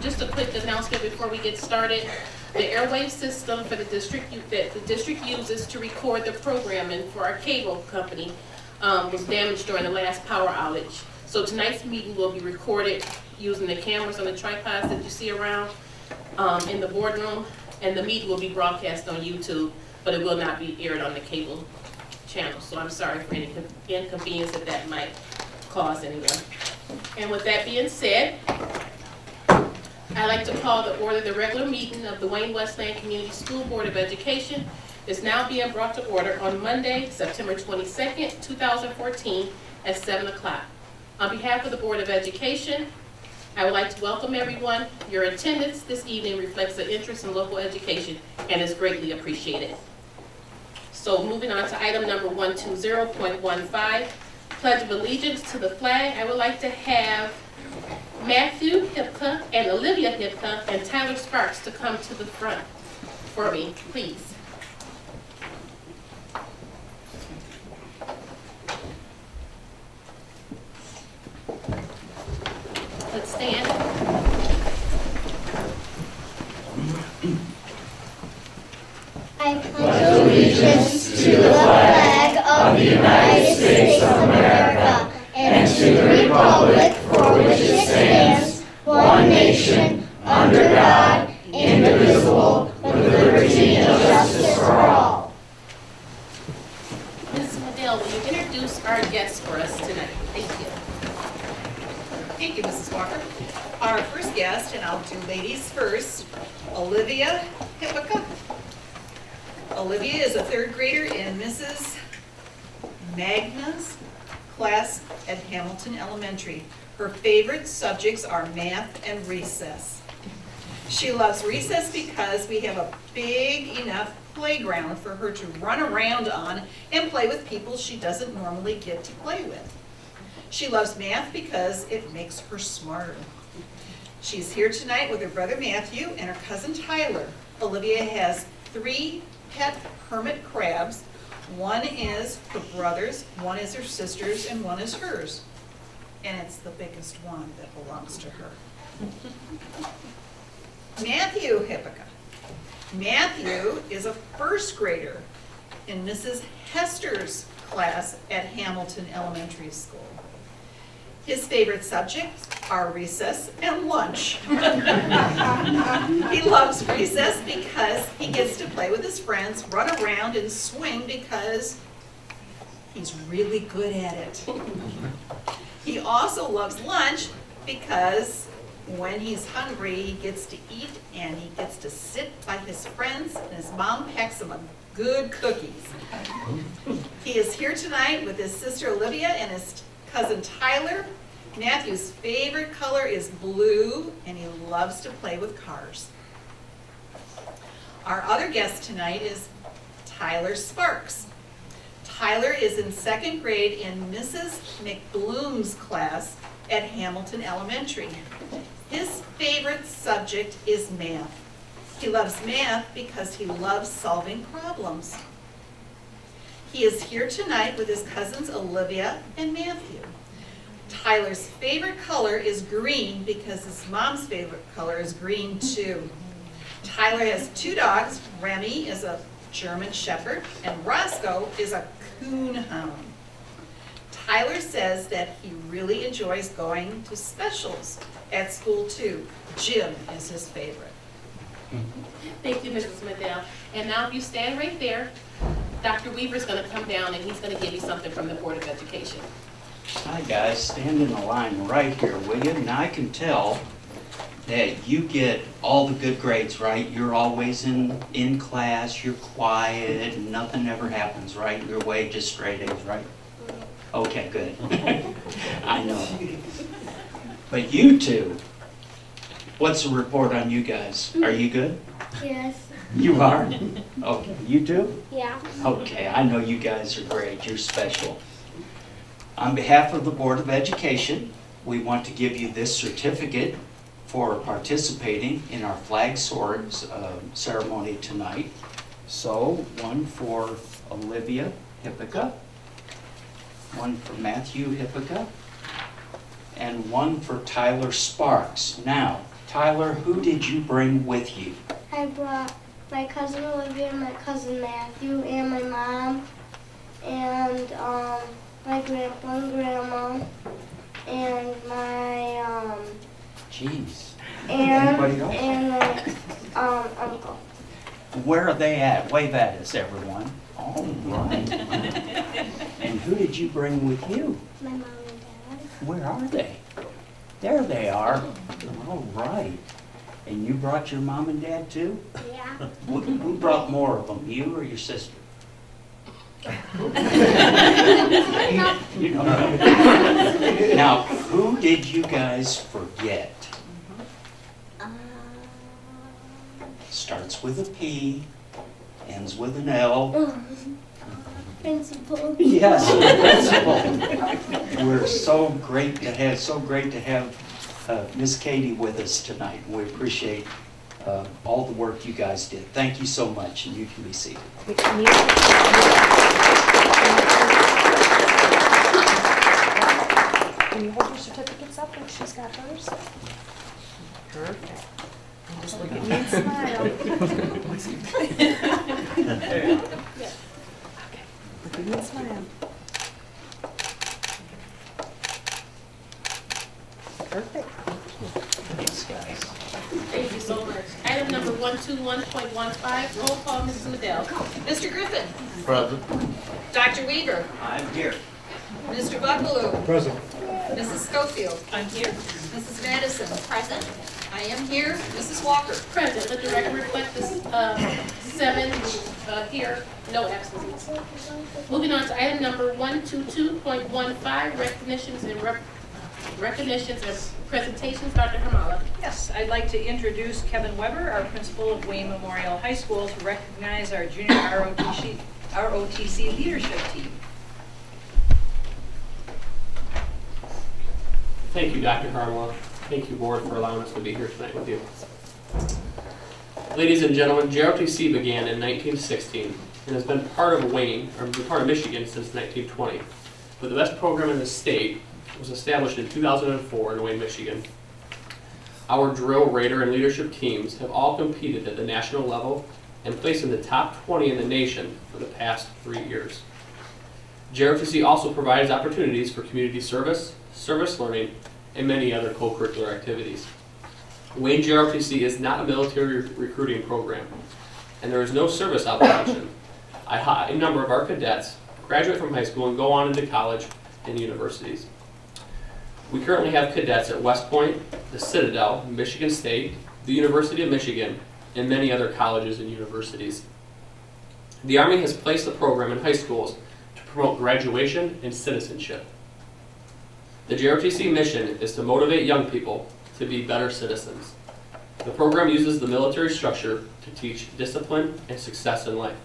Just a quick announcement before we get started. The airwave system for the district that the district uses to record the programming for our cable company was damaged during the last power outage. So tonight's meeting will be recorded using the cameras on the tripods that you see around in the boardroom, and the meeting will be broadcast on YouTube, but it will not be aired on the cable channel. So I'm sorry for any inconvenience that might cause anyone. And with that being said, I'd like to call to order the regular meeting of the Wayne-Westland Community School Board of Education. Is now being brought to order on Monday, September 22nd, 2014 at 7 o'clock. On behalf of the Board of Education, I would like to welcome everyone. Your attendance this evening reflects the interest in local education and is greatly appreciated. So moving on to item number 120.15, Pledge of Allegiance to the flag. I would like to have Matthew Hipka and Olivia Hipka and Tyler Sparks to come to the front for me, please. Let's stand. I pledge allegiance to the flag of the United States of America and to the republic for which it stands, one nation, under God, indivisible, with liberty and justice for all. Ms. Medell, will you introduce our guests for us tonight? Thank you. Thank you, Mrs. Walker. Our first guest, and I'll do ladies first, Olivia Hippica. Olivia is a third grader in Mrs. Magna's class at Hamilton Elementary. Her favorite subjects are math and recess. She loves recess because we have a big enough playground for her to run around on and play with people she doesn't normally get to play with. She loves math because it makes her smarter. She's here tonight with her brother Matthew and her cousin Tyler. Olivia has 3 pet hermit crabs. One is her brother's, one is her sister's, and one is hers. And it's the biggest one that belongs to her. Matthew Hippica. Matthew is a first grader in Mrs. Hester's class at Hamilton Elementary School. His favorite subjects are recess and lunch. He loves recess because he gets to play with his friends, run around and swing because he's really good at it. He also loves lunch because when he's hungry, he gets to eat and he gets to sit by his friends, and his mom packs him a good cookies. He is here tonight with his sister Olivia and his cousin Tyler. Matthew's favorite color is blue, and he loves to play with cars. Our other guest tonight is Tyler Sparks. Tyler is in 2nd grade in Mrs. McBloom's class at Hamilton Elementary. His favorite subject is math. He loves math because he loves solving problems. He is here tonight with his cousins Olivia and Matthew. Tyler's favorite color is green because his mom's favorite color is green too. Tyler has 2 dogs. Remy is a German Shepherd and Roscoe is a coon hound. Tyler says that he really enjoys going to specials at school too. Gym is his favorite. Thank you, Mrs. Medell. And now if you stand right there, Dr. Weaver's going to come down and he's going to give you something from the Board of Education. Hi guys, stand in a line right here, will you? Now I can tell that you get all the good grades, right? You're always in class, you're quiet, nothing ever happens, right? Your way just straight A's, right? Okay, good. I know. But you two, what's the report on you guys? Are you good? Yes. You are? Okay, you too? Yeah. Okay, I know you guys are great, you're special. On behalf of the Board of Education, we want to give you this certificate for participating in our flag soaring ceremony tonight. So, one for Olivia Hippica, one for Matthew Hippica, and one for Tyler Sparks. Now, Tyler, who did you bring with you? I brought my cousin Olivia, my cousin Matthew, and my mom, and my grandpa and grandma, and my Jeez. and Anybody else? and my uncle. Where are they at? Wave at us, everyone. All right. And who did you bring with you? My mom and dad. Where are they? There they are. All right. And you brought your mom and dad too? Yeah. Who brought more of them, you or your sister? You know. Now, who did you guys forget? Starts with a P, ends with an L. Principal. Yes, principal. We're so great to have Miss Katie with us tonight. We appreciate all the work you guys did. Thank you so much, and you can be seated. Can you hold your certificates up like she's got hers? Perfect. And just look at me and smile. Okay, look at me and smile. Perfect. Thanks, guys. Thank you so much. Item number 121.15, roll call, Mrs. Madell. Mr. Griffin. Present. Dr. Weaver. I'm here. Mr. Buckaloo. Present. Mrs. Schofield. I'm here. Mrs. Madison. Present. I am here. Mrs. Walker. Present, let the record reflect this, 7 here, no absences. Moving on to item number 122.15, recognitions and presentations, Dr. Hamala. Yes, I'd like to introduce Kevin Weber, our principal of Wayne Memorial High School, to recognize our junior ROTC leadership team. Thank you, Dr. Harmala. Thank you, Board, for allowing us to be here tonight with you. Ladies and gentlemen, JROTC began in 1916 and has been part of Wayne, or been part of Michigan since 1920. But the best program in the state was established in 2004 in Wayne, Michigan. Our drill, raider, and leadership teams have all competed at the national level and placed in the top 20 in the nation for the past 3 years. JROTC also provides opportunities for community service, service learning, and many other co-curricular activities. Wayne JROTC is not a military recruiting program, and there is no service obligation. A number of our cadets graduate from high school and go on into college and universities. We currently have cadets at West Point, the Citadel, Michigan State, the University of Michigan, and many other colleges and universities. The Army has placed the program in high schools to promote graduation and citizenship. The JROTC mission is to motivate young people to be better citizens. The program uses the military structure to teach discipline and success in life.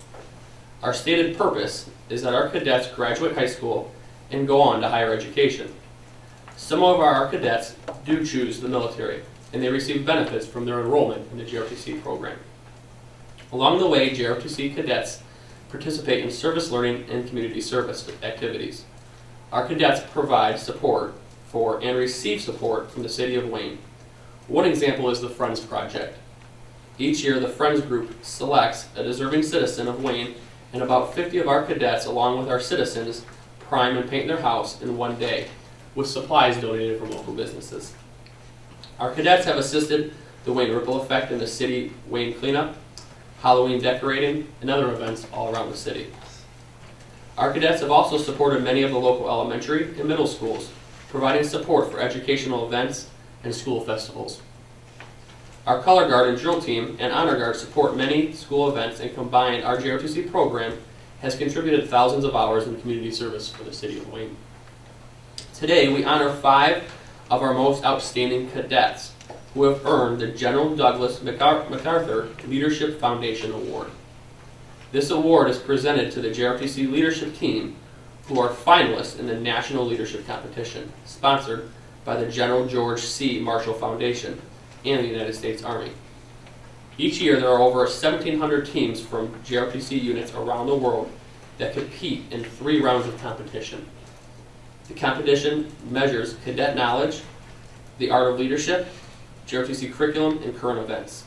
Our stated purpose is that our cadets graduate high school and go on to higher education. Some of our cadets do choose the military, and they receive benefits from their enrollment in the JROTC program. Along the way, JROTC cadets participate in service learning and community service activities. Our cadets provide support for and receive support from the City of Wayne. One example is the Friends Project. Each year, the Friends Group selects a deserving citizen of Wayne, and about 50 of our cadets, along with our citizens, prime and paint their house in one day, with supplies donated from local businesses. Our cadets have assisted the Wayne Ripple Effect in the City Wayne Cleanup, Halloween decorating, and other events all around the city. Our cadets have also supported many of the local elementary and middle schools, providing support for educational events and school festivals. Our Color Guard and Drill Team and Honor Guard support many school events, and combined, our JROTC program has contributed thousands of hours in community service for the City of Wayne. Today, we honor 5 of our most outstanding cadets who have earned the General Douglas MacArthur Leadership Foundation Award. This award is presented to the JROTC leadership team who are finalists in the National Leadership Competition, sponsored by the General George C. Marshall Foundation and the United States Army. Each year, there are over 1,700 teams from JROTC units around the world that compete in 3 rounds of competition. The competition measures cadet knowledge, the art of leadership, JROTC curriculum, and current events.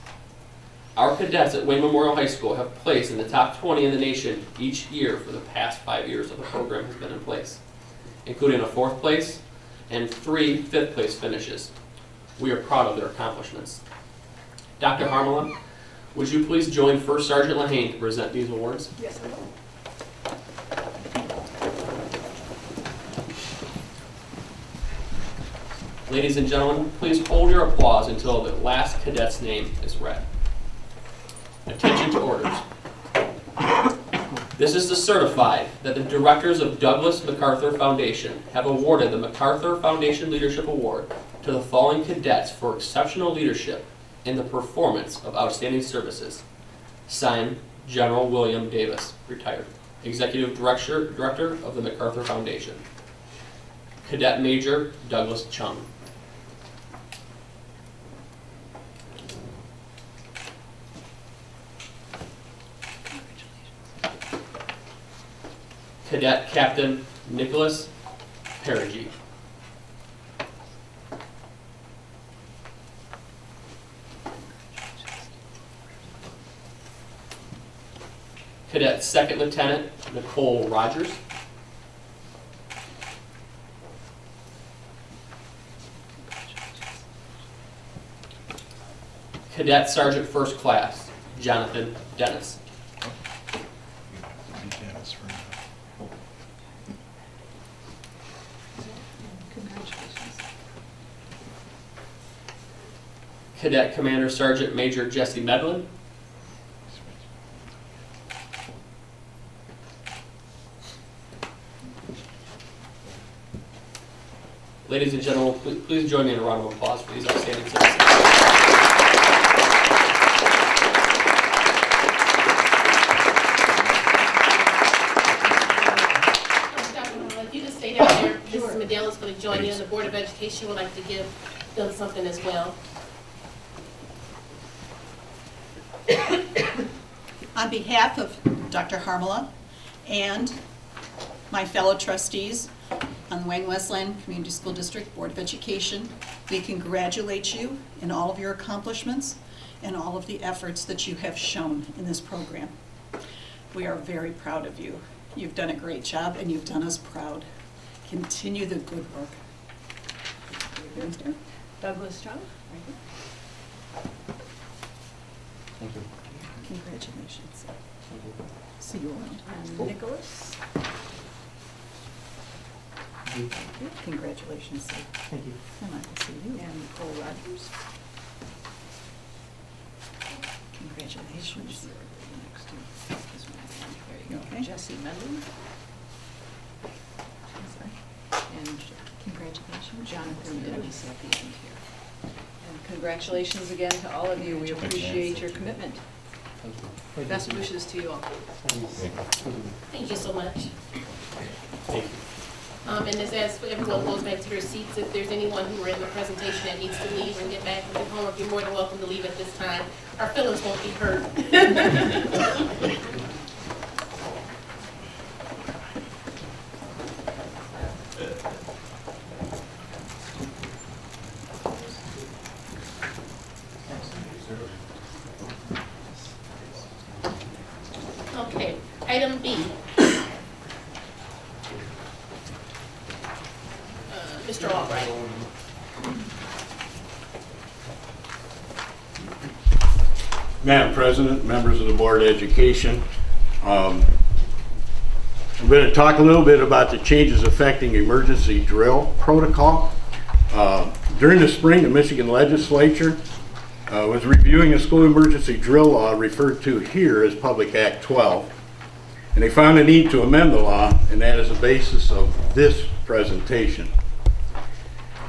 Our cadets at Wayne Memorial High School have placed in the top 20 in the nation each year for the past 5 years that the program has been in place, including a 4th place and 3 5th place finishes. We are proud of their accomplishments. Dr. Harmala, would you please join First Sergeant Lahane to present these awards? Yes, I will. Ladies and gentlemen, please hold your applause until the last cadet's name is read. Attention to orders. This is to certify that the directors of Douglas MacArthur Foundation have awarded the MacArthur Foundation Leadership Award to the following cadets for exceptional leadership in the performance of outstanding services. Signed, General William Davis, retired, Executive Director of the MacArthur Foundation. Cadet Major Douglas Chung. Cadet Captain Nicholas Perigi. Cadet Second Lieutenant Nicole Rogers. Cadet Sergeant First Class Jonathan Dennis. Cadet Commander Sergeant Major Jesse Medlin. Ladies and gentlemen, please join me in a round of applause for these outstanding services. If you just stay down there, Mrs. Medell is going to join you, and the Board of Education would like to give them something as well. On behalf of Dr. Harmala and my fellow trustees on the Wayne-Westland Community School District Board of Education, we congratulate you in all of your accomplishments and all of the efforts that you have shown in this program. We are very proud of you. You've done a great job and you've done us proud. Continue the good work. Douglas Chung. Right here. Thank you. Congratulations. See you around. And Nicholas. Congratulations. Thank you. And I will see you. And Nicole Rogers. Congratulations. There you go. Okay. Jesse Medlin. And Congratulations. Jonathan Dennis at the end here. And congratulations again to all of you. We appreciate your commitment. Best wishes to you all. Thank you so much. Thank you. And as everyone goes back to their seats, if there's anyone who were in the presentation that needs to leave and get back and do homework, you're more than welcome to leave at this time. Our feelings won't be hurt. Okay, item B. Mr. Albright. Madam President, members of the Board of Education, I'm going to talk a little bit about the changes affecting emergency drill protocol. During the spring, the Michigan Legislature was reviewing a school emergency drill law referred to here as Public Act 12, and they found a need to amend the law, and that is the basis of this presentation.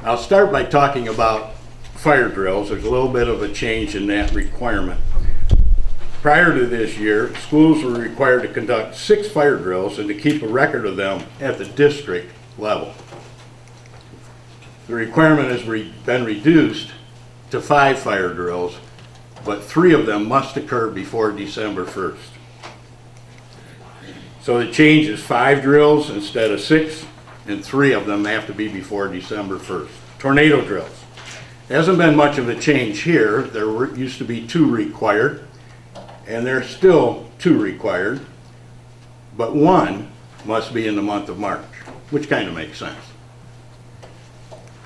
I'll start by talking about fire drills. There's a little bit of a change in that requirement. Prior to this year, schools were required to conduct 6 fire drills and to keep a record of them at the district level. The requirement has been reduced to 5 fire drills, but 3 of them must occur before December 1st. So the change is 5 drills instead of 6, and 3 of them have to be before December 1st. Tornado drills. Hasn't been much of a change here. Used to be 2 required, and there's still 2 required, but 1 must be in the month of March, which kind of makes sense.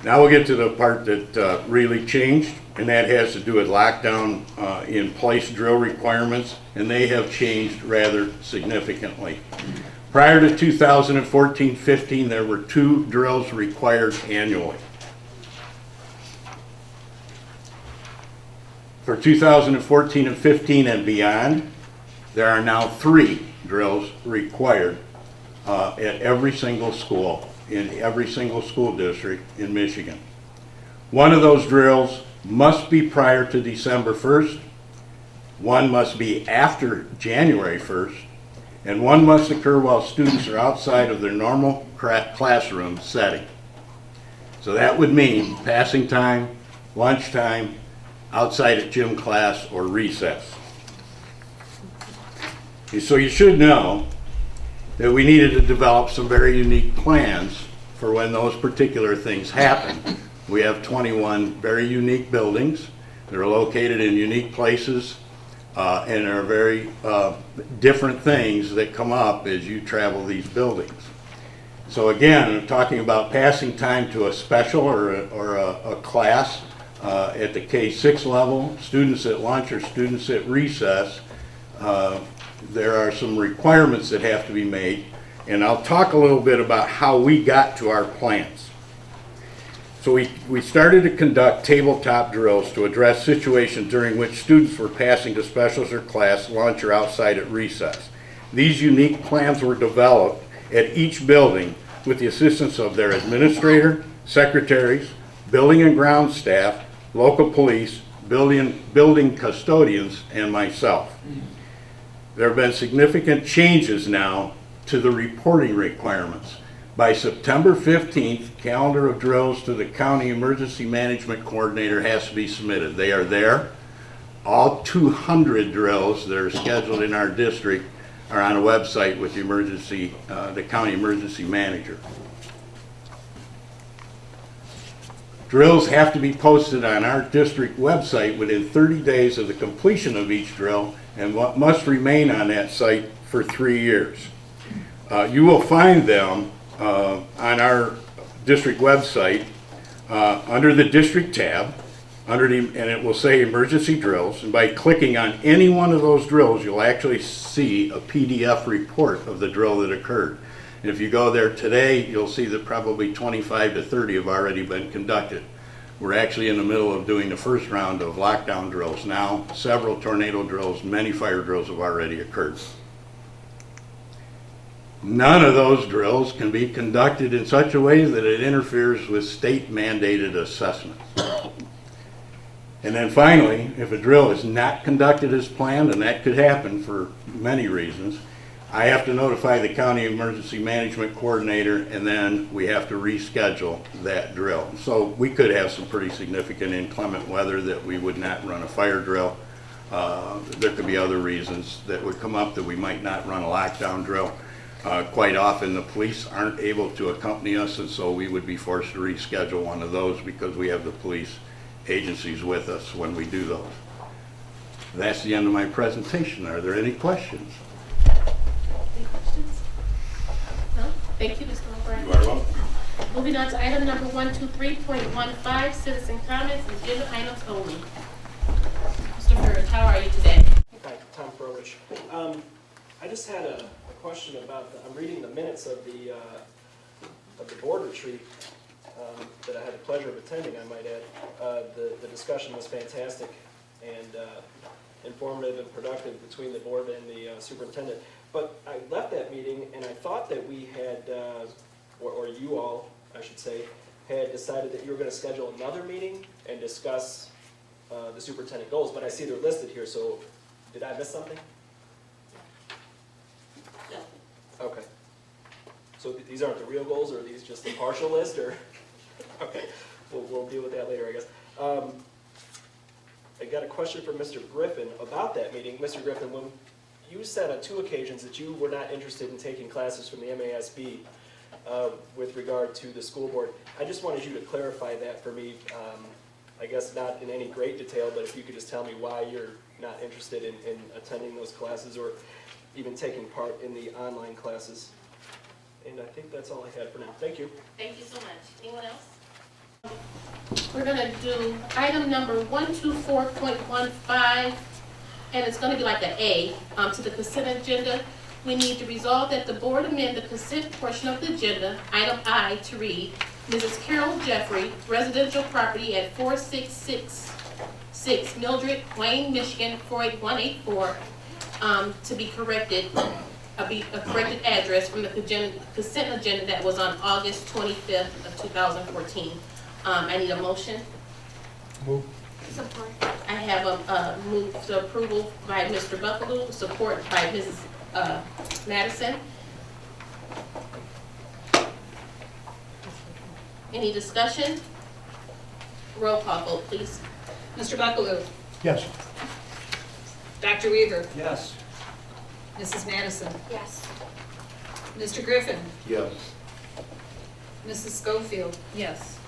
Now we'll get to the part that really changed, and that has to do with lockdown in place drill requirements, and they have changed rather significantly. Prior to 2014-15, there were 2 drills required annually. For 2014 and 15 and beyond, there are now 3 drills required at every single school, in every single school district in Michigan. One of those drills must be prior to December 1st, 1 must be after January 1st, and 1 must occur while students are outside of their normal classroom setting. So that would mean passing time, lunchtime, outside of gym class or recess. So you should know that we needed to develop some very unique plans for when those particular things happen. We have 21 very unique buildings. They're located in unique places, and there are very different things that come up as you travel these buildings. So again, I'm talking about passing time to a special or a class at the K-6 level, students at lunch or students at recess. There are some requirements that have to be made, and I'll talk a little bit about how we got to our plans. So we started to conduct tabletop drills to address situations during which students were passing to specials or class, lunch, or outside at recess. These unique plans were developed at each building with the assistance of their administrator, secretaries, building and ground staff, local police, building custodians, and myself. There have been significant changes now to the reporting requirements. By September 15th, calendar of drills to the County Emergency Management Coordinator has to be submitted. They are there. All 200 drills that are scheduled in our district are on a website with the County Emergency Manager. Drills have to be posted on our district website within 30 days of the completion of each drill and must remain on that site for 3 years. You will find them on our district website under the district tab, and it will say emergency drills, and by clicking on any one of those drills you'll actually see a PDF report of the drill that occurred. And if you go there today, you'll see that probably 25 to 30 have already been conducted. We're actually in the middle of doing the first round of lockdown drills now. Several tornado drills, many fire drills have already occurred. None of those drills can be conducted in such a way that it interferes with state mandated assessments. And then finally, if a drill is not conducted as planned, and that could happen for many reasons, I have to notify the County Emergency Management Coordinator, and then we have to reschedule that drill. So we could have some pretty significant inclement weather that we would not run a fire drill. There could be other reasons that would come up that we might not run a lockdown drill. Quite often the police aren't able to accompany us, and so we would be forced to reschedule one of those because we have the police agencies with us when we do those. That's the end of my presentation. Are there any questions? Any questions? No? Thank you, Mr. O'Brien. You are welcome. Moving on to item number 123.15, citizen comments and agenda items only. Mr. Burridge, how are you today? Hi, Tom Frolich. I just had a question about, I'm reading the minutes of the board retreat that I had the pleasure of attending, I might add. The discussion was fantastic and informative and productive between the board and the superintendent. But I left that meeting and I thought that we had, or you all, I should say, had decided that you were going to schedule another meeting and discuss the superintendent goals, but I see they're listed here, so did I miss something? No. Okay. So these aren't the real goals, or are these just the partial list, or? Okay, we'll deal with that later, I guess. I got a question for Mr. Griffin about that meeting. Mr. Griffin, when you said on 2 occasions that you were not interested in taking classes from the MASB with regard to the school board, I just wanted you to clarify that for me. I guess not in any great detail, but if you could just tell me why you're not interested in attending those classes or even taking part in the online classes. And I think that's all I had for now. Thank you. Thank you so much. Anyone else? We're gonna do item number 124.15, and it's gonna be like an A, to the consent agenda. We need to resolve that the board amend the consent portion of the agenda, item I, to read, Mrs. Carol Jeffrey, residential property at 4666 Mildred, Wayne, Michigan, 48184, to be corrected, a corrected address from the consent agenda that was on August 25th of 2014. I need a motion. Support. I have a move to approval by Mr. Buckaloo, support by Mrs. Madison. Any discussion? Roll call vote, please. Mr. Buckaloo? Yes. Dr. Weaver? Yes. Mrs. Madison? Yes. Mr. Griffin? Yes. Mrs. Schofield? Yes.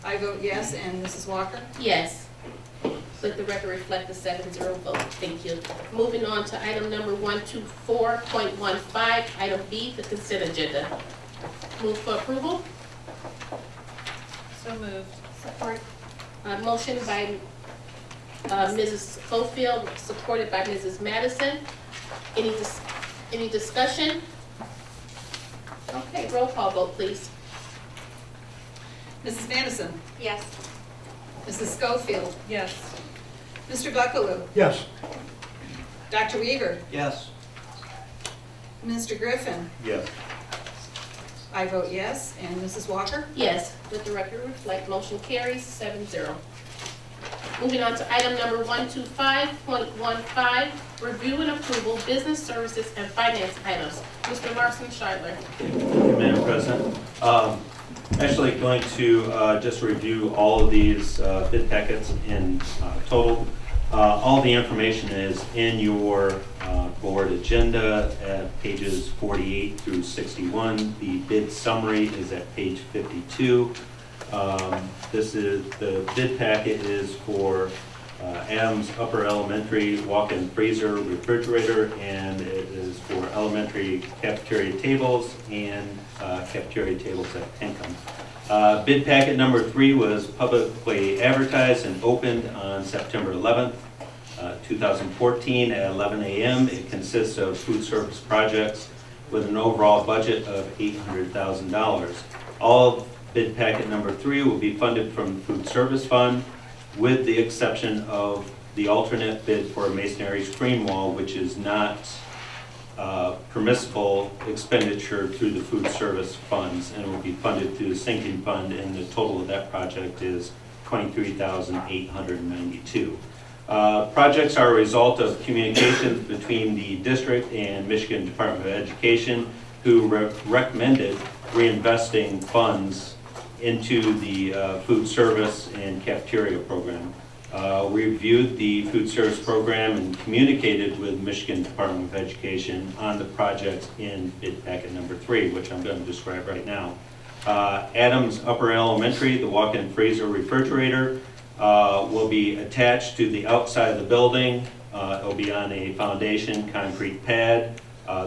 I vote yes, and Mrs. Walker? Yes. Let the record reflect the 7-0 vote. Thank you. Moving on to item number 124.15, item B, the consent agenda. Move for approval. So moved. Support. Motion by Mrs. Schofield, supported by Mrs. Madison. Any discussion? Okay, roll call vote, please. Mrs. Madison? Yes. Mrs. Schofield? Yes. Mr. Buckaloo? Yes. Dr. Weaver? Yes. Mr. Griffin? Yes. I vote yes, and Mrs. Walker? Yes, let the record reflect, motion carries 7-0. Moving on to item number 125.15, review and approval, business services and finance items. Mr. Larson Scheidler. Thank you, Madam President. Actually going to just review all of these bid packets in total. All the information is in your board agenda at pages 48 through 61. The bid summary is at page 52. This is, the bid packet is for Adams Upper Elementary walk-in freezer refrigerator, and it is for elementary cafeteria tables and cafeteria tables at Pinkham. Bid packet number 3 was publicly advertised and opened on September 11th, 2014 at 11 a.m. It consists of food service projects with an overall budget of $800,000. All bid packet number 3 will be funded from the food service fund, with the exception of the alternate bid for a masonry screen wall, which is not permissible expenditure through the food service funds, and will be funded through the sinking fund, and the total of that project is $23,892. Projects are a result of communications between the district and Michigan Department of Education, who recommended reinvesting funds into the food service and cafeteria program. We reviewed the food service program and communicated with Michigan Department of Education on the projects in bid packet number 3, which I'm going to describe right now. Adams Upper Elementary, the walk-in freezer refrigerator, will be attached to the outside of the building. It will be on a foundation concrete pad.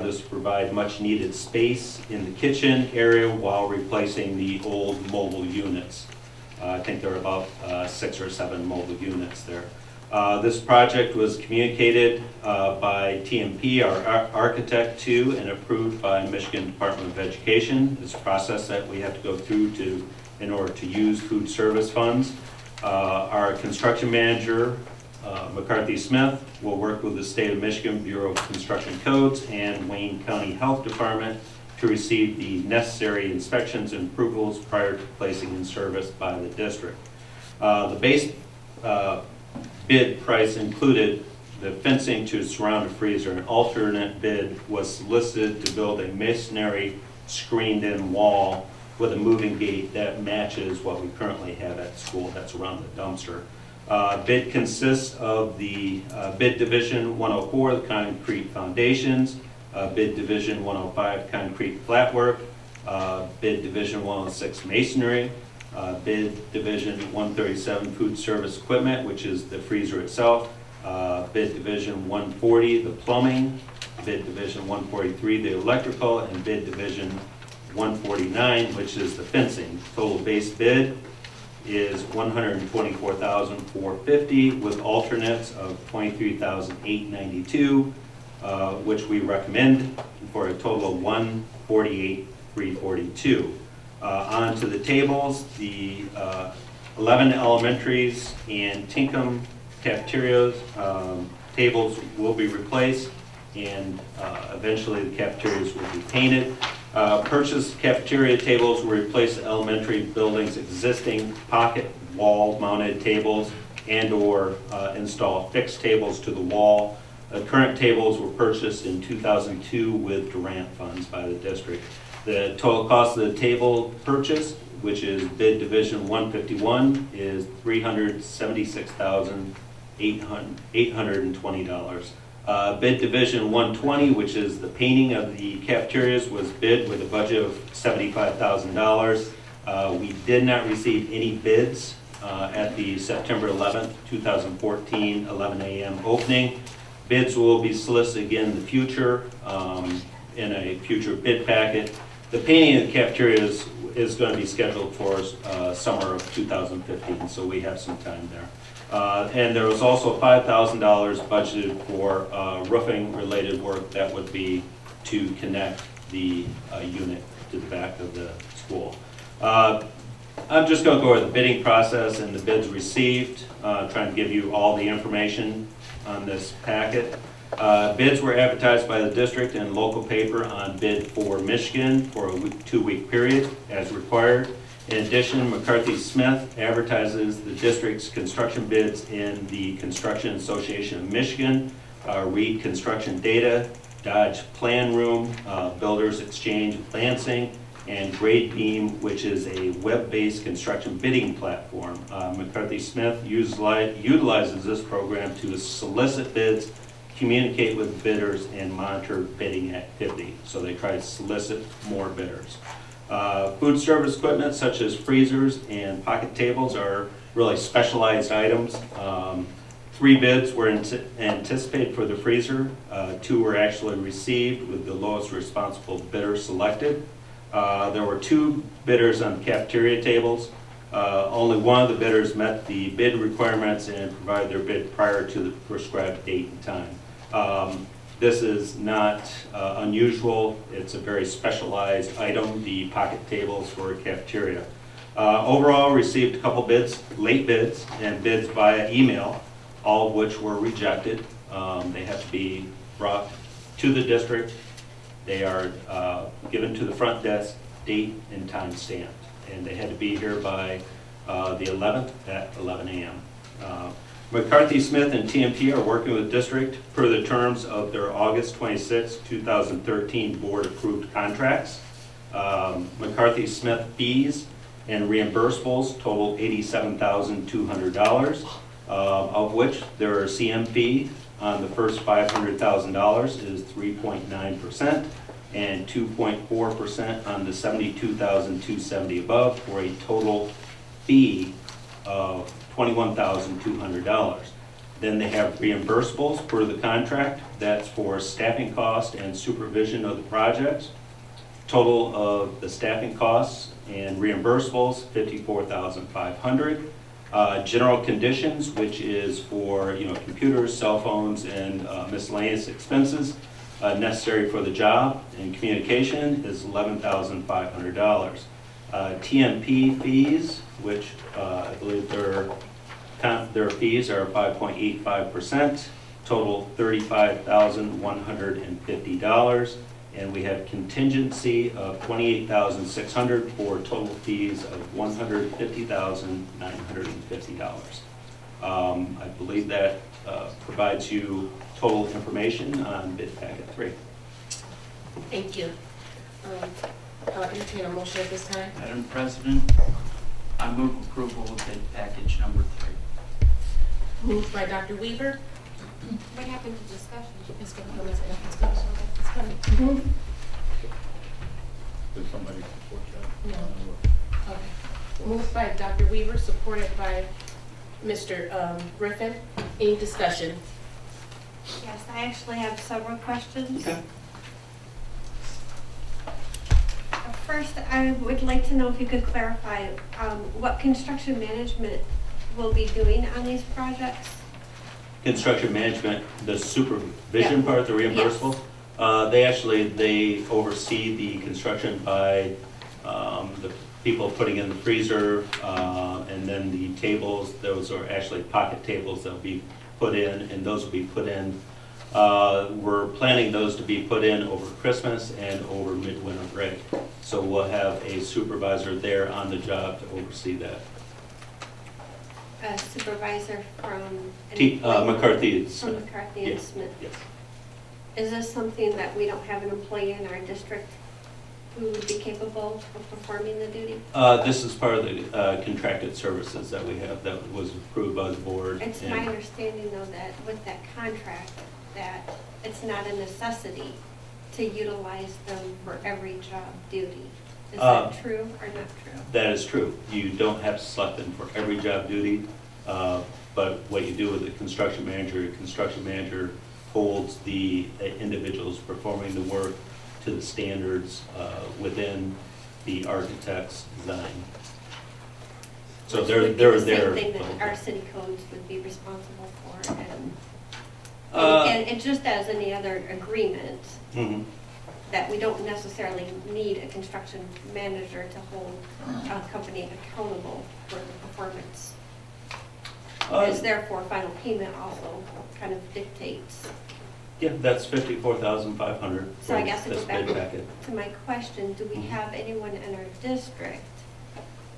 This will provide much needed space in the kitchen area while replacing the old mobile units. I think there are about 6 or 7 mobile units there. This project was communicated by TMP, our architect, to and approved by Michigan Department of Education. It's a process that we have to go through in order to use food service funds. Our construction manager, McCarthy Smith, will work with the State of Michigan Bureau of Construction Codes and Wayne County Health Department to receive the necessary inspections and approvals prior to placing in service by the district. The base bid price included the fencing to surround the freezer. An alternate bid was solicited to build a masonry screened-in wall with a moving gate that matches what we currently have at school that's around the dumpster. Bid consists of the bid division 104, the concrete foundations, bid division 105, concrete flatwork, bid division 106, masonry, Bid Division 137, food service equipment, which is the freezer itself. Bid Division 140, the plumbing. Bid Division 143, the electrical. And Bid Division 149, which is the fencing. Total base bid is $124,450 with alternates of $23,892, which we recommend for a total of $148,342. On to the tables, the 11 elementaries and Tinkham cafeterias tables will be replaced, and eventually the cafeterias will be painted. Purchased cafeteria tables will replace the elementary building's existing pocket wall mounted tables and/or install fixed tables to the wall. Current tables were purchased in 2002 with Durant funds by the district. The total cost of the table purchase, which is bid division 151, is $376,820. Bid division 120, which is the painting of the cafeterias, was bid with a budget of $75,000. We did not receive any bids at the September 11th, 2014, 11 a.m. opening. Bids will be solicited again in the future in a future bid packet. The painting of the cafeterias is going to be scheduled for summer of 2015, so we have some time there. And there was also $5,000 budgeted for roofing-related work that would be to connect the unit to the back of the school. I'm just going to go over the bidding process and the bids received, trying to give you all the information on this packet. Bids were advertised by the district and local paper on Bid for Michigan for a 2-week period as required. In addition, McCarthy Smith advertises the district's construction bids in the Construction Association of Michigan, Reed Construction Data, Dodge Plan Room, Builders Exchange of Lansing, and Grade Beam, which is a web-based construction bidding platform. McCarthy Smith utilizes this program to solicit bids, communicate with bidders, and monitor bidding activity. So they try to solicit more bidders. Food service equipment such as freezers and pocket tables are really specialized items. 3 bids were anticipated for the freezer. 2 were actually received with the lowest responsible bidder selected. There were 2 bidders on the cafeteria tables. Only one of the bidders met the bid requirements and provided their bid prior to the prescribed date and time. This is not unusual. It's a very specialized item, the pocket tables for a cafeteria. Overall, received a couple bids, late bids, and bids via email, all of which were rejected. They have to be brought to the district. They are given to the front desk, date and time stamped. And they had to be here by the 11th at 11 a.m. McCarthy Smith and TMT are working with district per the terms of their August 26, 2013 board-approved contracts. McCarthy Smith fees and reimbursables total $87,200, of which their CM fee on the first $500,000 is 3.9% and 2.4% on the $72,270 above, for a total fee of $21,200. Then they have reimbursables per the contract. That's for staffing cost and supervision of the projects. Total of the staffing costs and reimbursables, $54,500. General conditions, which is for computers, cell phones, and miscellaneous expenses necessary for the job, and communication is $11,500. TMP fees, which I believe their fees are 5.85%, total $35,150, and we have contingency of $28,600 for total fees of $150,950. I believe that provides you total information on bid packet 3. Thank you. I'll entertain a motion at this time. Madam President, I move approval of bid package number 3. Moved by Dr. Weaver. What happened to discussion? It's coming. It's coming. Did somebody support that? No. Okay. Moved by Dr. Weaver, supported by Mr. Griffin. Any discussion? Yes, I actually have several questions. Okay. First, I would like to know if you could clarify what construction management will be doing on these projects. Construction management, the supervision Yeah. part, the reimbursable, they oversee the construction by the people putting in the freezer, and then the tables, those are actually pocket tables that'll be put in, and those will be put in. We're planning those to be put in over Christmas and over midwinter break. So we'll have a supervisor there on the job to oversee that. A supervisor from McCarthy from Smith. McCarthy and Yes. Smith. Yes. Is this something that we don't have an employee in our district who would be capable of performing the duty? This is part of the contracted services that we have that was approved by the board. It's and- my understanding though that with that contract, that it's not a necessity to utilize them for every job duty. Is that true or not true? That is true. You don't have to select them for every job duty, but what you do with the construction manager holds the individuals performing the work to the standards within the architect's design. So Which they're would be the there. same thing that our city codes would be responsible for, and just as any other agreement, Mhm. that we don't necessarily need a construction manager to hold a company accountable for the performance. As therefore, final payment also kind of dictates. Yeah, that's 54,500. So I guess to this go back bid packet. to my question, do we have anyone in our district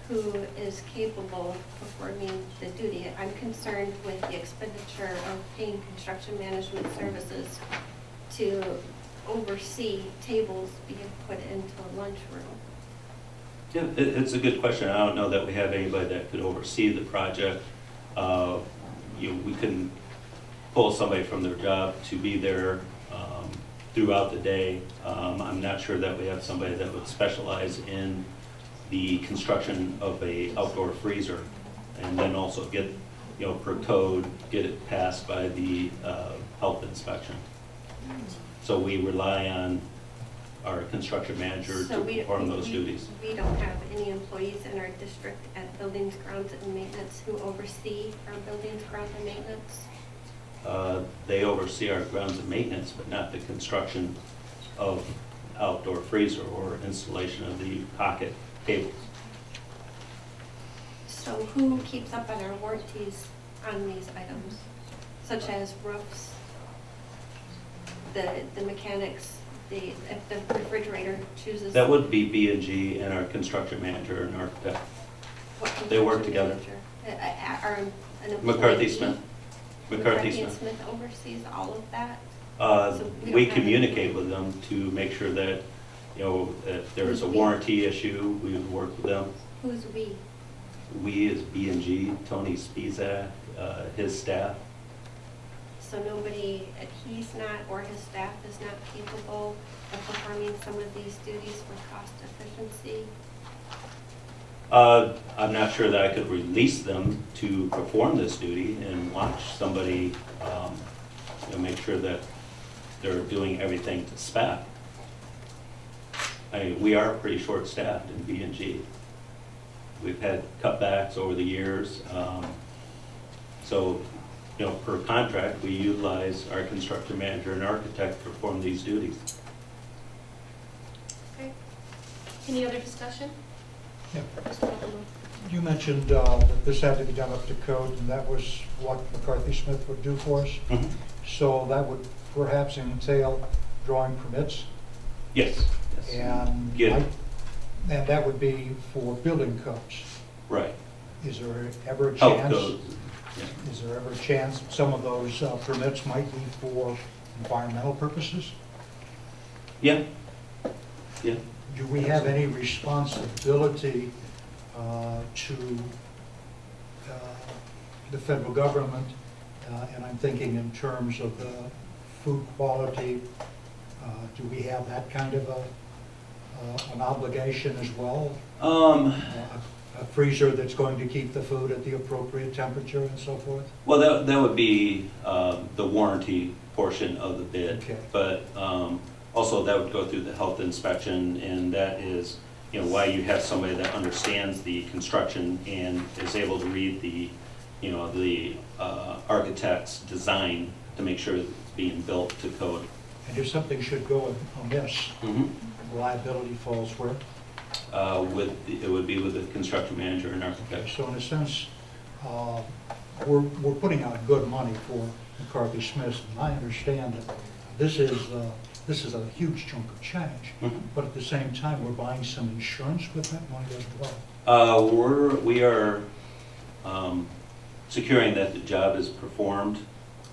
who is capable of performing the duty? I'm concerned with the expenditure of paying construction management services to oversee tables being put into a lunchroom. Yeah, it's a good question. I don't know that we have anybody that could oversee the project. We can pull somebody from their job to be there throughout the day. I'm not sure that we have somebody that would specialize in the construction of a outdoor freezer, and then also get, per code, get it passed by the health inspection. So we rely on our construction manager to perform those duties. We don't have any employees in our district at buildings, grounds, and maintenance who oversee our buildings, grounds, and maintenance. They oversee our grounds and maintenance, but not the construction of outdoor freezer or installation of the pocket tables. So who keeps up on our warranties on these items, such as roofs, the mechanics, if the refrigerator chooses? That would be B&G and our construction manager and architect. What They work construction together. manager? An employee? McCarthy Smith. McCarthy and Smith oversees all of that? So we We don't have communicate any- with them to make sure that, if there is a Who's we? warranty issue, we would work with them. Who's we? We is B&G, Tony Spizak, his staff. So nobody, he's not, or his staff is not capable of performing some of these duties for cost efficiency? I'm not sure that I could release them to perform this duty and watch somebody, make sure that they're doing everything to spec. I mean, we are pretty short-staffed in B&G. We've had cutbacks over the years. So, per contract, we utilize our construction manager and architect to perform these duties. Okay. Any other discussion? Yeah. Mr. Buckaloo? You mentioned that this had to be done up to code, and that was what McCarthy Smith would do for us. Mhm. So that would perhaps entail drawing permits, Yes. Yes. and Yeah. and that would be for building codes. Right. Is there ever a Health chance? codes. Yeah. Is there ever a chance some of those permits might be for environmental purposes? Yeah. Yeah. Do we have any responsibility to the federal government, and I'm thinking in terms of the food quality, do we have that kind of an obligation as well? A freezer that's going to keep the food at the appropriate temperature and so forth? Well, that would be the warranty portion of the bid. Okay. But also that would go through the health inspection, and that is, you know, why you have somebody that understands the construction and is able to read the, you know, the architect's design to make sure it's being built to code. And if something should go amiss, liability falls where? It would be with the construction manager and Okay, architect. so in a sense, we're putting out good money for McCarthy Smith, and I understand that this is a huge chunk of change, but at the same time, we're buying some insurance with that money as well. We are securing that the job is performed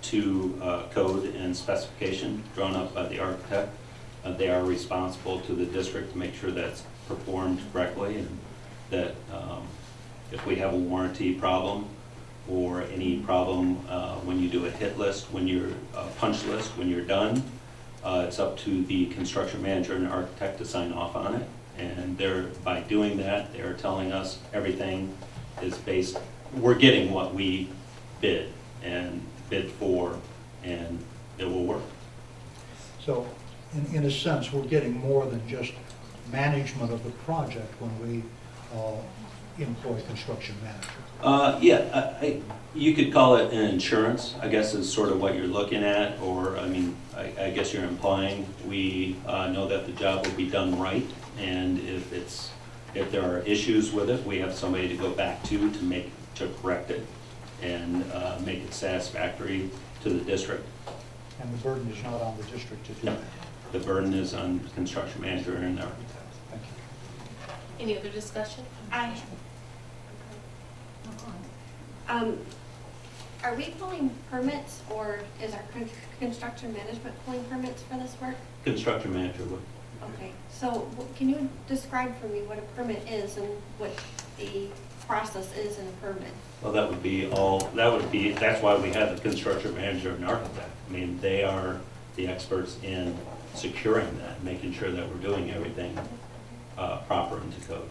to code and specification drawn up by the architect. They are responsible to the district to make sure that's performed correctly, and that if we have a warranty problem or any problem when you do a hit list, when you're punch list, when you're done, it's up to the construction manager and architect to sign off on it. And by doing that, they're telling us everything is based, we're getting what we bid and bid for, and it will work. So in a sense, we're getting more than just management of the project when we employ a construction manager. Yeah, you could call it an insurance, I guess is sort of what you're looking at, or, I mean, I guess you're implying we know that the job will be done right, and if there are issues with it, we have somebody to go back to correct it and make it satisfactory to the district. And the burden is not on the district to do No, that. the burden is on the construction manager and the architect. Thank you. Any other discussion? Are we pulling permits, or is our construction management pulling permits for this work? Construction manager would. Okay, so can you describe for me what a permit is and what the process is in a permit? Well, that's why we have the construction manager and architect. I mean, they are the experts in securing that, making sure that we're doing everything proper and to code.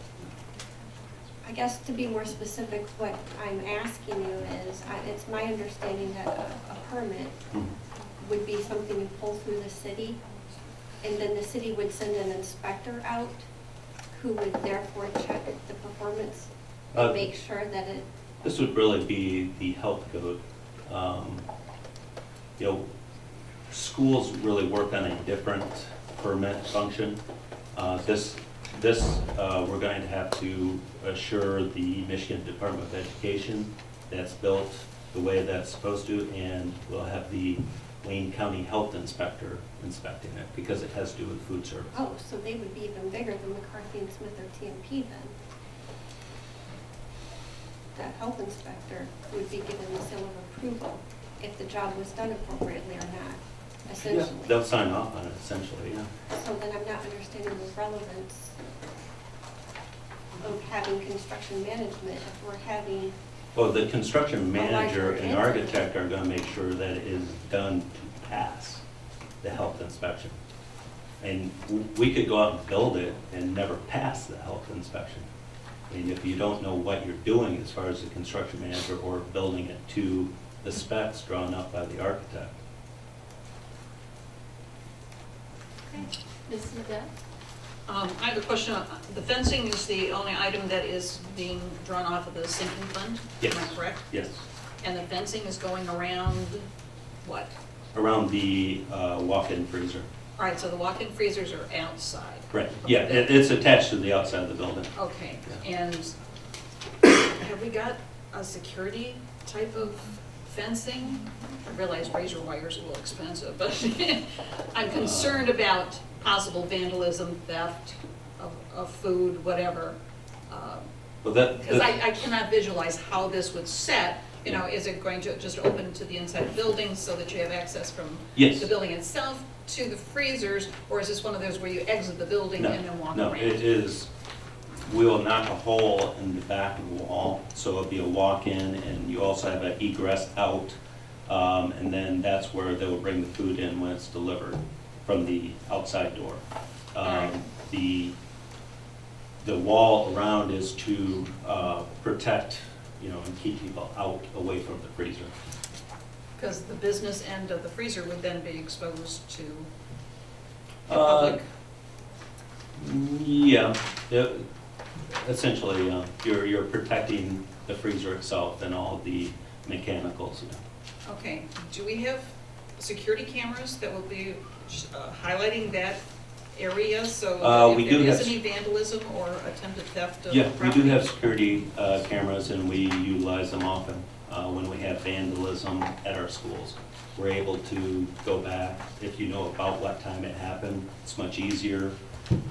I guess to be more specific, what I'm asking you is, it's my understanding that a permit would be something you pull through the city, and then the city would send an inspector out who would therefore check the performance and make sure that it... This would really be the health code. You know, schools really work on a different permit function. We're going to have to assure the Michigan Department of Education that's built the way that's supposed to, and we'll have the Wayne County Health Inspector inspecting it because it has to do with food service. Oh, so they would be even bigger than McCarthy and Smith or TMP then? That health inspector would be given the seal of approval if the job was done appropriately or not, essentially. Yeah, they'll sign off on it essentially, yeah. So then I'm not understanding the relevance of having construction management if we're having... Well, the construction manager larger and architect are going to make sure that it is done to pass the health inspection. And we could go out and build it and never pass the health inspection. I mean, if you don't know what you're doing as far as the construction manager or building it to the specs drawn up by the architect. Okay. Mrs. Adele? I have a question. The fencing is the only item that is being drawn off of the sinking fund? Yes. Am I correct? Yes. And the fencing is going around what? Around the walk-in freezer. All right, so the walk-in freezers are outside. Right, yeah, it's attached to the outside of the building. Okay, Yeah. and have we got a security type of fencing? I realize razor wire is a little expensive, but I'm concerned about possible vandalism, theft of food, whatever. Well, Because I cannot visualize how this would set. You know, is it going to just open to the inside of the building so that you have access from Yes. the building itself to the freezers? Or is this one of those where you exit the building and then walk around? No, it is, we will knock a hole in the back of the wall, so it'll be a walk-in, and you also have an egress out. And then that's where they will bring the food in when it's delivered from the outside door. Alright. The the wall around is to protect, and keep people out away from the freezer. Because the business end of the freezer would then be exposed to the Uh, public. Yeah, essentially, you're protecting the freezer itself and all the mechanicals. Okay, do we have security cameras that will be highlighting that area so that We if do there is have- any vandalism or attempted theft of Yeah, we property? do have security cameras, and we utilize them often when we have vandalism at our schools. We're able to go back, if you know about what time it happened, it's much easier.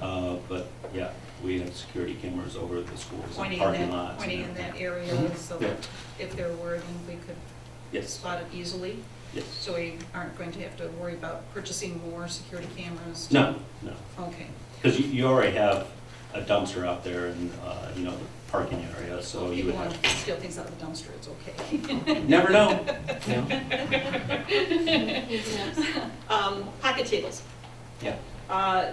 But yeah, we have security cameras over the schools and Pointing parking in that, lots. pointing in that area so Yeah. that if there were, then we could Yes, spot it easily? yes. So we aren't going to have to worry about purchasing more security cameras? No, no, Okay. because you already have a dumpster out there in, the parking area, so If you would people have. want to steal things out of the dumpster, it's okay. Never know. Pocket tables. Yeah.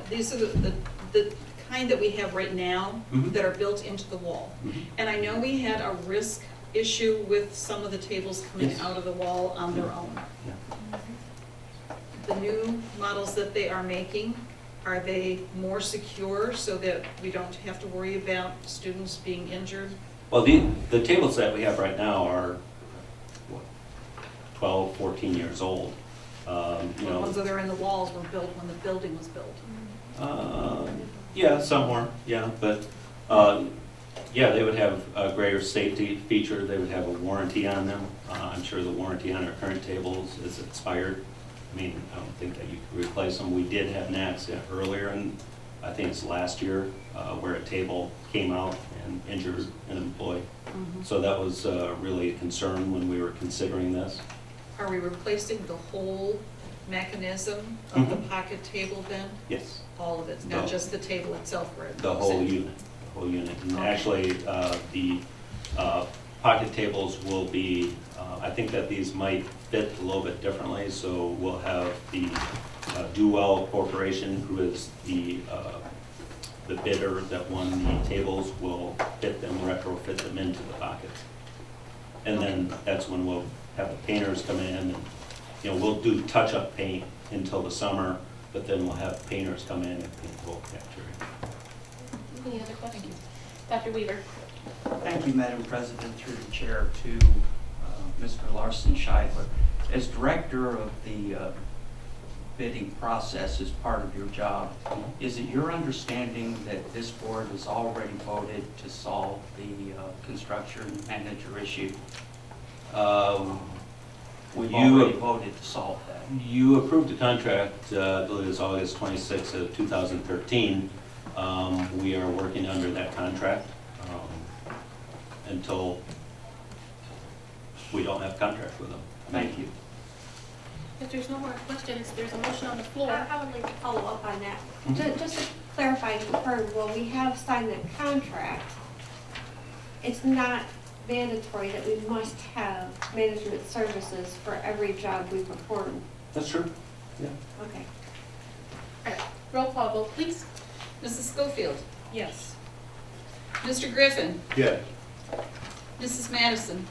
These are the kind that we have right now Mhm. that are built into the wall. Mhm. And I know we had a risk issue with some of the tables coming Yes. out of the wall on their own. Yeah. The new models that they are making, are they more secure so that we don't have to worry about students being injured? Well, the tables that we have right now are, what, 12, 14 years old. The ones that are in the walls were built when the building was built. Yeah, somewhere, yeah, but, yeah, they would have a greater safety feature, they would have a warranty on them. I'm sure the warranty on our current tables is expired. I mean, I don't think that you could replace them. We did have an accident earlier, and I think it's last year, where a table came out and injured an employee. So that was really a concern when we were considering this. Are we replacing the whole mechanism of the Mhm. pocket table then? Yes, All of it, No. not just the table itself where it the goes whole in? unit, the whole unit. And Okay. actually, the pocket tables will be, I think that these might fit a little bit differently, so we'll have the Duell Corporation, who is the bidder that won the tables, will fit them, retrofit them into the pockets. And then that's when we'll have the painters come in, and we'll do touch-up paint until the summer, but then we'll have painters come in and paint both exterior. Any other questions? Dr. Weaver? Thank you, Madam President, through the chair to Mr. Larson Scheidler. As director of the bidding process as part of your job, is it your understanding that this board has already voted to solve the construction manager issue? We've already voted to solve that. You approved the contract, I believe it was August 26th of 2013. We are working under that contract until we don't have contract with them. Thank you. If there's no more questions, there's a motion on the floor. I would like to follow up on that. Mhm. Just to clarify, and confirm, well, we have signed that contract. It's not mandatory that we must have management services for every job we perform. That's true. Yeah. Okay. All right, roll call vote, please. Mrs. Schofield? Yes. Mr. Griffin? Yes. Mrs. Madison?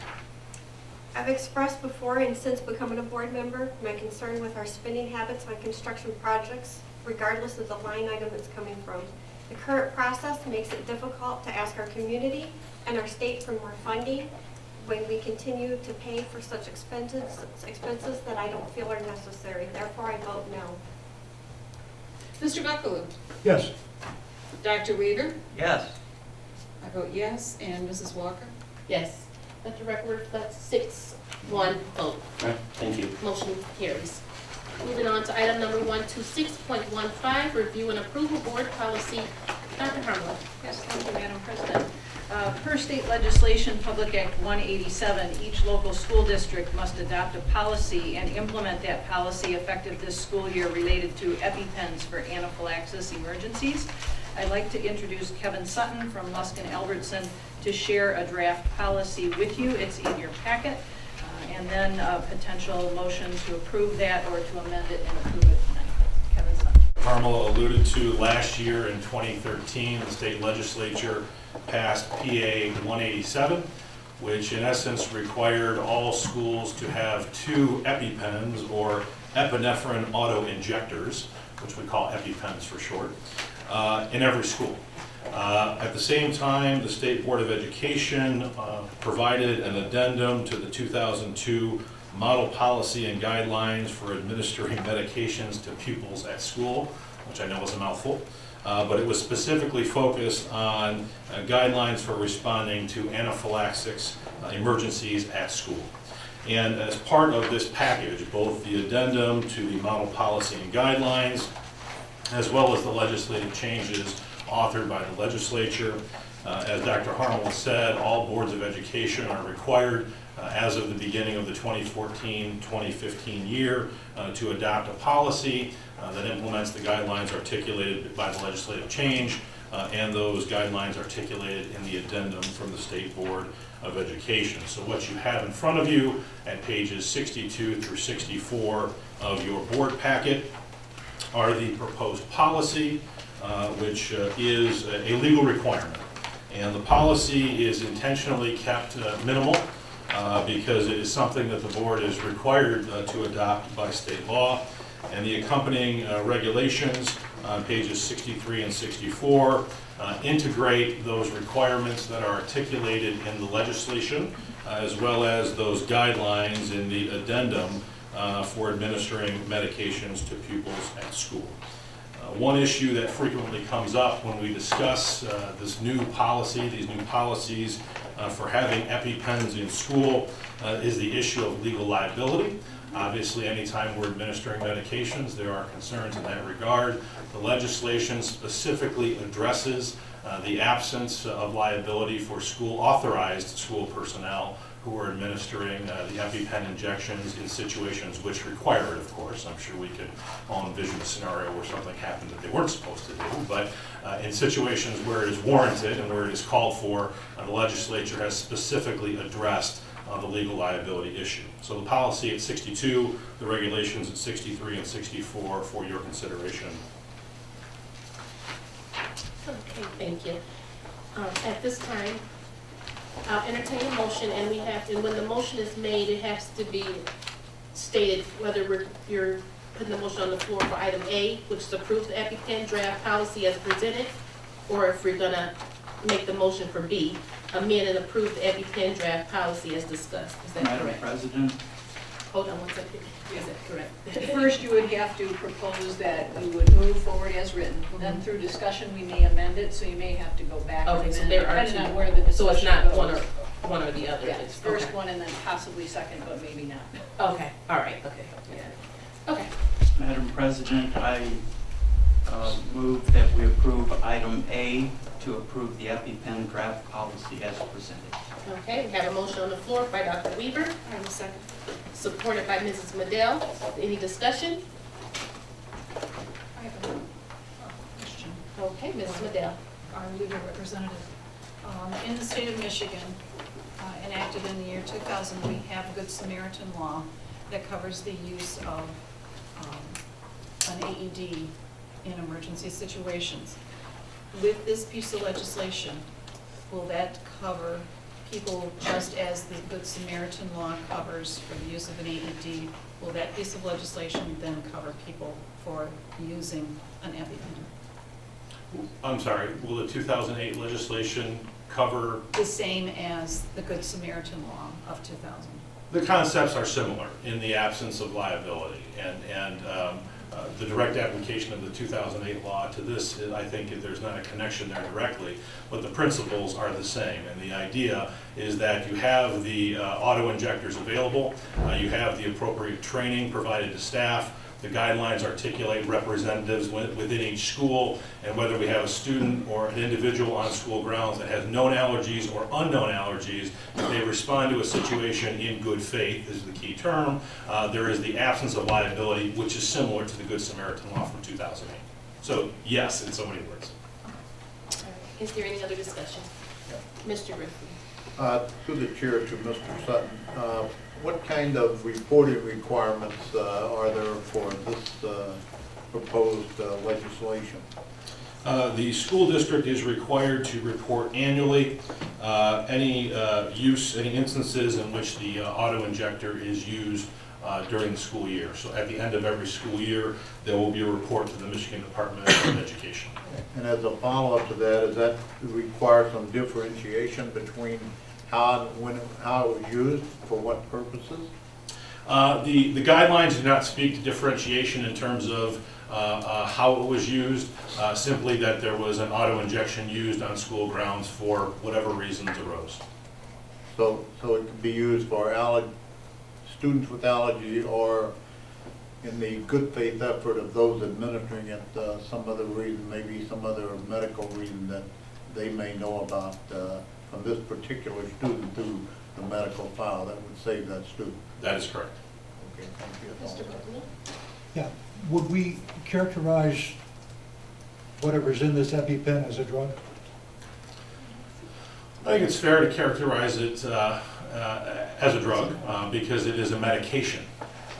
I've expressed before and since becoming a board member, my concern with our spending habits on construction projects, regardless of the line item it's coming from. The current process makes it difficult to ask our community and our state for more funding when we continue to pay for such expenses that I don't feel are necessary. Therefore, I vote no. Mr. Buckaloo? Yes. Dr. Weaver? Yes. I vote yes, and Mrs. Walker? Yes. Let the record reflect 6-1 vote. All right, thank you. Motion carries. Moving on to item number 126.15, review and approval board policy. Dr. Harmon. Yes, thank you, Madam President. Per state legislation, Public Act 187, each local school district must adopt a policy and implement that policy effective this school year related to EpiPens for anaphylaxis emergencies. I'd like to introduce Kevin Sutton from Lusk and Albertson to share a draft policy with you. It's in your packet. And then a potential motion to approve that or to amend it and approve it tonight. Kevin Sutton. Harmel alluded to, last year in 2013, the state legislature passed PA 187, which in essence required all schools to have 2 EpiPens, or epinephrine auto-injectors, which we call EpiPens for short, in every school. At the same time, the State Board of Education provided an addendum to the 2002 Model Policy and Guidelines for Administering Medications to Pupils at School, which I know is a mouthful, but it was specifically focused on guidelines for responding to anaphylaxis emergencies at school. And as part of this package, both the addendum to the Model Policy and Guidelines, as well as the legislative changes authored by the legislature. As Dr. Harmel said, all boards of education are required as of the beginning of the 2014-2015 year to adopt a policy that implements the guidelines articulated by the legislative change and those guidelines articulated in the addendum from the State Board of Education. So what you have in front of you at pages 62 through 64 of your board packet are the proposed policy, which is a legal requirement. And the policy is intentionally kept minimal because it is something that the board is required to adopt by state law. And the accompanying regulations on pages 63 and 64 integrate those requirements that are articulated in the legislation, as well as those guidelines in the addendum for administering medications to pupils at school. One issue that frequently comes up when we discuss this new policy, these new policies for having EpiPens in school, is the issue of legal liability. Obviously, anytime we're administering medications, there are concerns in that regard. The legislation specifically addresses the absence of liability for authorized school personnel who are administering the EpiPen injections in situations which require it, of course. I'm sure we could all envision a scenario where something happened that they weren't supposed to do, but in situations where it is warranted and where it is called for, the legislature has specifically addressed the legal liability issue. So the policy at 62, the regulations at 63 and 64 for your consideration. Okay, thank you. At this time, I'll entertain a motion, and when the motion is made, it has to be stated whether you're putting the motion on the floor for item A, which is approve the EpiPen draft policy as presented, or if we're gonna make the motion for B, amend and approve the EpiPen draft policy as discussed. Is that Madam correct? President, Hold on one second. Is that correct? First, you would have to propose that we would move forward as written. Then through discussion, we may amend it, so you may have to go back and Okay, so amend, there are depending two. on where the discussion So it's not goes. one or the other? Yeah, it's first okay. one and then possibly second, but maybe not. Okay, all right, okay. Yeah. Okay. Madam President, I move that we approve item A to approve the EpiPen draft policy as presented. Okay, we have a motion on the floor by Dr. Weaver. I have a second. Supported by Mrs. Madell. Any discussion? I have a question. Okay, Mrs. Madell. Our legal representative. In the state of Michigan, enacted in the year 2000, we have a Good Samaritan law that covers the use of an AED in emergency situations. With this piece of legislation, will that cover people just as the Good Samaritan law covers for the use of an AED? Will that piece of legislation then cover people for using an EpiPen? I'm sorry, will the 2008 legislation cover? The same as the Good Samaritan law of 2000. The concepts are similar in the absence of liability, and the direct application of the 2008 law to this, I think there's not a connection there directly, but the principles are the same. And the idea is that you have the auto injectors available, you have the appropriate training provided to staff, the guidelines articulate representatives within each school, and whether we have a student or an individual on school grounds that has known allergies or unknown allergies, if they respond to a situation in good faith, is the key term, there is the absence of liability, which is similar to the Good Samaritan law from 2008. So yes, in so many words. Is there any other discussion? Mr. Griffin. To the chair, to Mr. Sutton, what kind of reporting requirements are there for this proposed legislation? The school district is required to report annually any any instances in which the auto injector is used during the school year. So at the end of every school year, there will be a report to the Michigan Department of Education. And as a follow-up to that, does that require some differentiation between how and when, how it was used, for what purposes? The guidelines do not speak to differentiation in terms of how it was used, simply that there was an auto injection used on school grounds for whatever reasons arose. So it can be used for students with allergy, or in the good faith effort of those administering it, some other reason, maybe some other medical reason that they may know about from this particular student through the medical file that would save that student. That is correct. Okay, thank you. Mr. Whitney? Yeah, would we characterize whatever's in this EpiPen as a drug? I think it's fair to characterize it as a drug because it is a medication.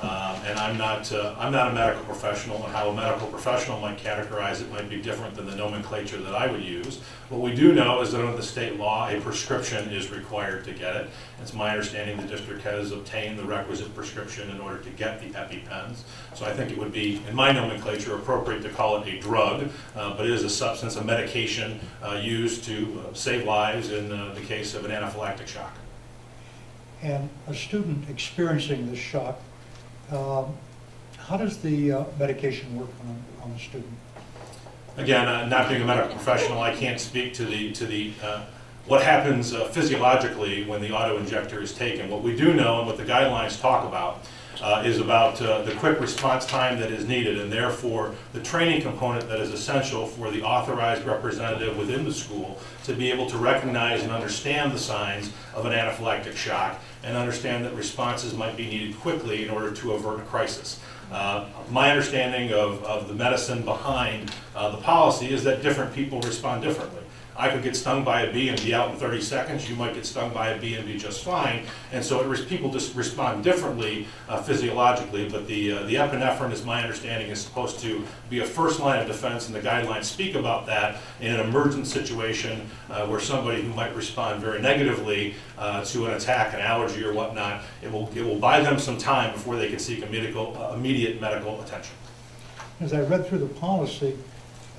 And I'm not a medical professional, and how a medical professional might categorize it might be different than the nomenclature that I would use. What we do know is that under the state law, a prescription is required to get it. It's my understanding the district has obtained the requisite prescription in order to get the EpiPens. So I think it would be, in my nomenclature, appropriate to call it a drug, but it is a substance, a medication used to save lives in the case of an anaphylactic shock. And a student experiencing this shock, how does the medication work on the student? Again, not being a medical professional, I can't speak to the what happens physiologically when the auto injector is taken. What we do know, and what the guidelines talk about, is about the quick response time that is needed, and therefore the training component that is essential for the authorized representative within the school to be able to recognize and understand the signs of an anaphylactic shock and understand that responses might be needed quickly in order to avert a crisis. My understanding of the medicine behind the policy is that different people respond differently. I could get stung by a bee and be out in 30 seconds. You might get stung by a bee and be just fine. And so people just respond differently physiologically. But the epinephrine, is my understanding, is supposed to be a first line of defense, and the guidelines speak about that in an emergent situation where somebody who might respond very negatively to an attack, an allergy or whatnot, it will buy them some time before they can seek immediate medical attention. As I read through the policy,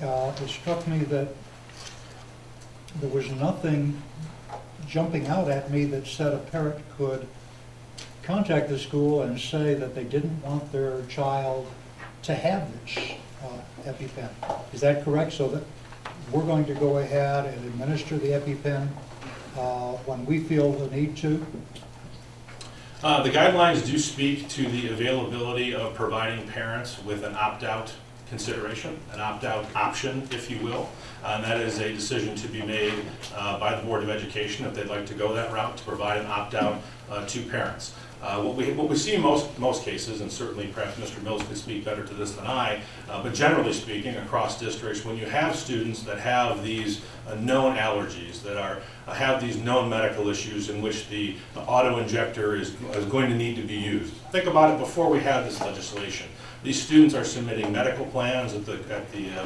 it struck me that there was nothing jumping out at me that said a parent could contact the school and say that they didn't want their child to have this EpiPen. Is that correct? So that we're going to go ahead and administer the EpiPen when we feel the need to? The guidelines do speak to the availability of providing parents with an opt-out consideration, an opt-out option, if you will. And that is a decision to be made by the Board of Education if they'd like to go that route, to provide an opt-out to parents. What we see in most cases, and certainly perhaps Mr. Mills can speak better to this than I, but generally speaking across districts, when you have students that have these known allergies, that have these known medical issues in which the auto injector is going to need to be used. Think about it before we had this legislation. These students are submitting medical plans at the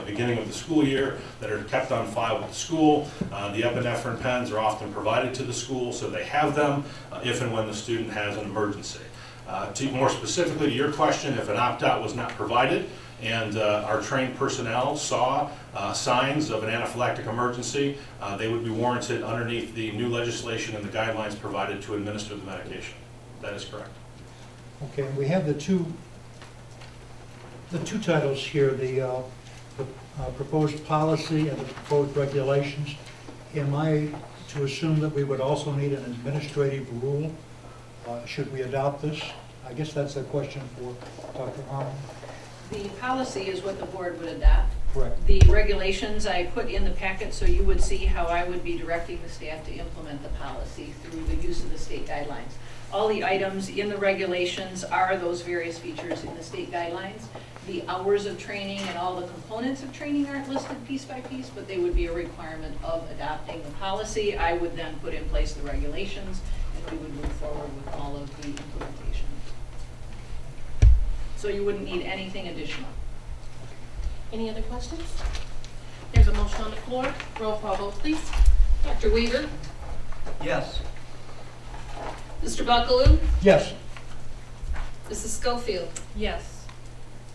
beginning of the school year that are kept on file with the school. The epinephrine pens are often provided to the school, so they have them if and when the student has an emergency. More specifically to your question, if an opt-out was not provided and our trained personnel saw signs of an anaphylactic emergency, they would be warranted underneath the new legislation and the guidelines provided to administer the medication. That is correct. Okay, and we have the two titles here, the proposed policy and the proposed regulations. Am I to assume that we would also need an administrative rule? Should we adopt this? I guess that's a question for Dr. Harmon. The policy is what the board would adopt. Correct. The regulations I put in the packet so you would see how I would be directing the staff to implement the policy through the use of the state guidelines. All the items in the regulations are those various features in the state guidelines. The hours of training and all the components of training aren't listed piece by piece, but they would be a requirement of adopting the policy. I would then put in place the regulations, and we would move forward with all of the implementation. So you wouldn't need anything additional. Any other questions? There's a motion on the floor. Roll call vote, please. Dr. Weaver? Yes. Mr. Buckaloo? Yes. Mrs. Schofield? Yes.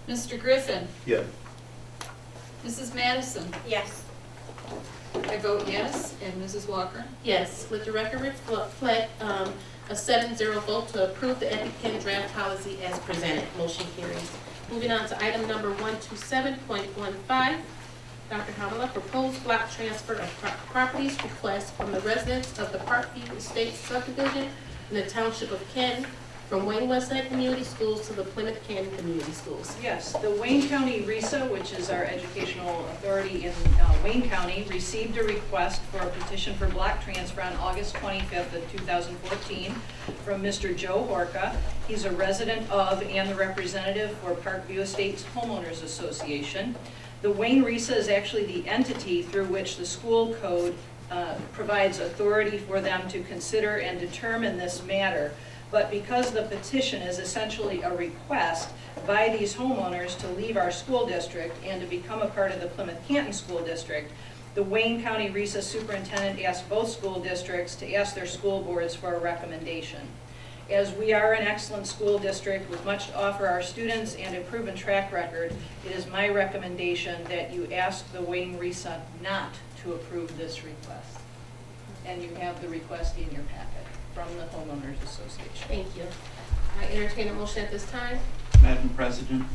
Mr. Griffin? Yes. Mrs. Madison? Yes. I vote yes, and Mrs. Walker? Yes, let the record reflect a 7-0 vote to approve the EpiPen draft policy as presented. Motion carries. Moving on to item number 127.15. Dr. Hamala, proposed block transfer of properties request from the residents of the Parkview Estates subdivision in the township of Canton from Wayne-Westland Community Schools to the Plymouth Canton Community Schools. Yes, the Wayne County RESA, which is our educational authority in Wayne County, received a request for a petition for block transfer on August 25th of 2014 from Mr. Joe Horka. He's a resident of and the representative for Parkview Estates Homeowners Association. The Wayne RESA is actually the entity through which the school code provides authority for them to consider and determine this matter. But because the petition is essentially a request by these homeowners to leave our school district and to become a part of the Plymouth Canton School District, the Wayne County RESA superintendent asked both school districts to ask their school boards for a recommendation. As we are an excellent school district with much to offer our students and a proven track record, it is my recommendation that you ask the Wayne RESA not to approve this request. And you have the request in your packet from the Homeowners Association. Thank you. I entertain a motion at this time. Madam President,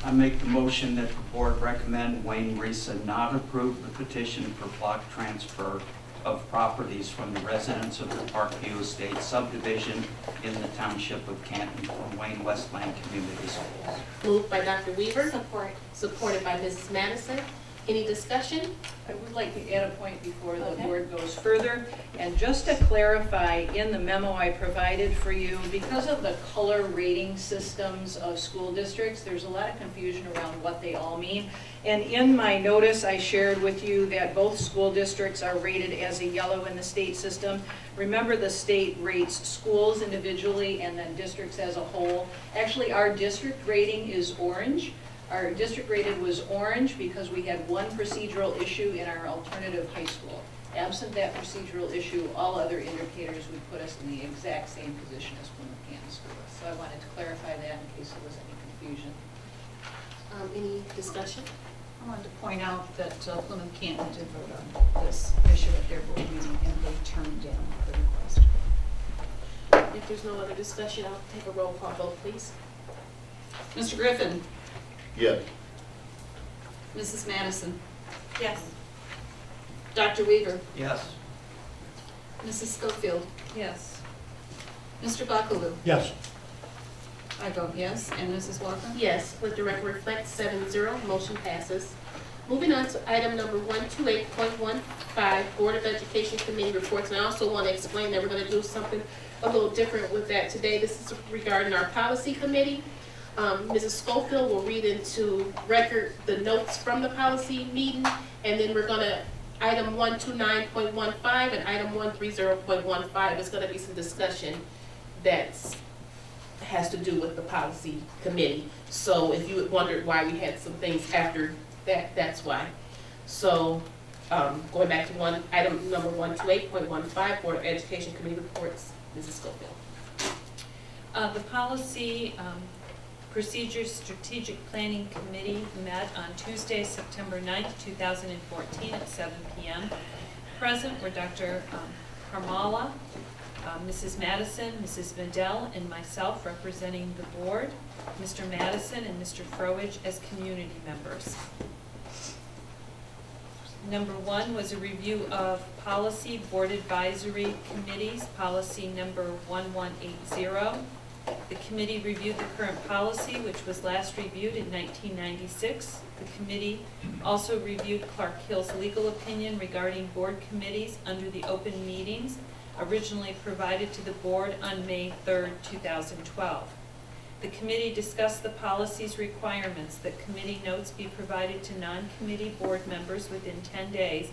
I make the motion that the board recommend Wayne RESA not approve the petition for block transfer of properties from the residents of the Parkview Estates subdivision in the township of Canton from Wayne-Westland Community Schools. Moved by Dr. Weaver. Support. Supported by Mrs. Madison. Any discussion? I would like to add a point before the Okay. board goes further. And just to clarify, in the memo I provided for you, because of the color rating systems of school districts, there's a lot of confusion around what they all mean. And in my notice, I shared with you that both school districts are rated as a yellow in the state system. Remember, the state rates schools individually and then districts as a whole. Actually, our district rating is orange. Our district rated was orange because we had one procedural issue in our alternative high school. Absent that procedural issue, all other indicators would put us in the exact same position as Plymouth Canton Schools. So I wanted to clarify that in case there was any confusion. Any discussion? I wanted to point out that Plymouth Canton did vote on this issue at their board meeting, and they turned down the request. If there's no other discussion, I'll take a roll call vote, please. Mr. Griffin? Yes. Mrs. Madison? Yes. Dr. Weaver? Yes. Mrs. Schofield? Yes. Mr. Buckaloo? Yes. I vote yes, and Mrs. Walker? Yes, let the record reflect 7-0, motion passes. Moving on to item number 128.15, Board of Education Committee reports. And I also want to explain that we're going to do something a little different with that today. This is regarding our policy committee. Mrs. Schofield will read into record the notes from the policy meeting, and then we're going to, item 129.15 and item 130.15, is going to be some discussion that has to do with the policy committee. So if you wondered why we had some things after that, that's why. So going back to item number 128.15, Board of Education Committee reports, Mrs. Schofield. The Policy Procedures Strategic Planning Committee met on Tuesday, September 9th, 2014 at 7 p.m. Present were Dr. Karmala, Mrs. Madison, Mrs. Medell, and myself representing the board, Mr. Madison and Mr. Frowage as community members. Number 1 was a review of policy board advisory committees, policy number 1180. The committee reviewed the current policy, which was last reviewed in 1996. The committee also reviewed Clark Hill's legal opinion regarding board committees under the open meetings originally provided to the board on May 3rd, 2012. The committee discussed the policy's requirements that committee notes be provided to non-committee board members within 10 days,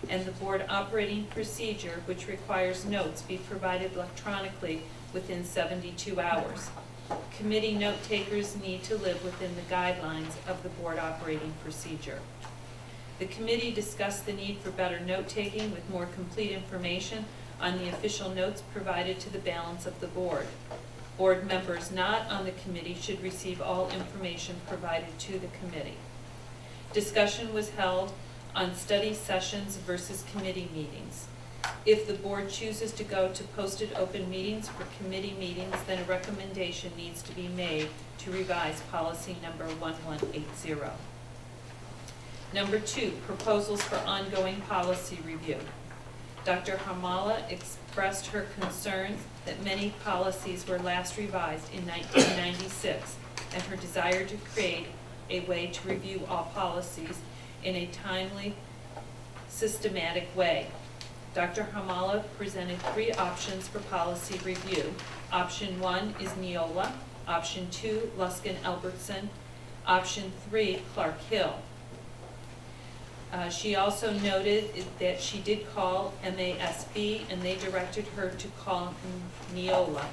and the board operating procedure, which requires notes be provided electronically within 72 hours. Committee note takers need to live within the guidelines of the board operating procedure. The committee discussed the need for better note-taking with more complete information on the official notes provided to the balance of the board. Board members not on the committee should receive all information provided to the committee. Discussion was held on study sessions versus committee meetings. If the board chooses to go to posted open meetings for committee meetings, then a recommendation needs to be made to revise policy number 1180. Number 2, proposals for ongoing policy review. Dr. Hamala expressed her concerns that many policies were last revised in 1996 and her desire to create a way to review all policies in a timely, systematic way. Dr. Hamala presented 3 options for policy review. Option 1 is Neola, option 2, Luskin-Albertson, option 3, Clark-Hill. She also noted that she did call MASB and they directed her to call Neola.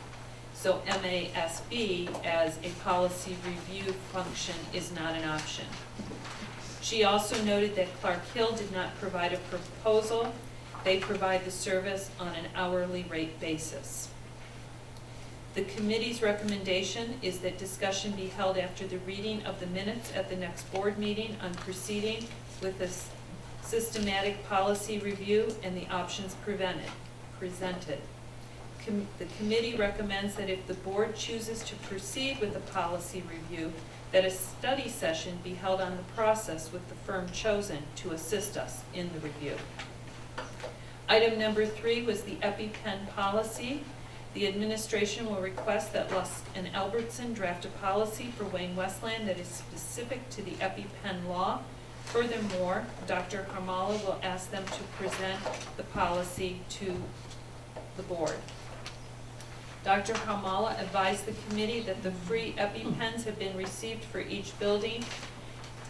So MASB as a policy review function is not an option. She also noted that Clark-Hill did not provide a proposal. They provide the service on an hourly rate basis. The committee's recommendation is that discussion be held after the reading of the minutes at the next board meeting on proceeding with a systematic policy review and the options presented. The committee recommends that if the board chooses to proceed with a policy review, that a study session be held on the process with the firm chosen to assist us in the review. Item number 3 was the EpiPen policy. The administration will request that Luskin-Albertson draft a policy for wayne-westland that is specific to the EpiPen law. Furthermore, Dr. Hamala will ask them to present the policy to the board. Dr. Hamala advised the committee that the free EpiPens have been received for each building.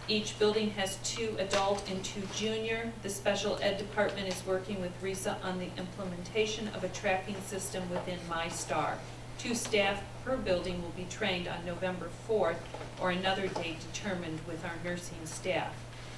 Each building has 2 adult and 2 junior. The special ed department is working with RISA on the implementation of a tracking system within MyStar. 2 staff per building will be trained on November 4th or another date determined with our nursing staff.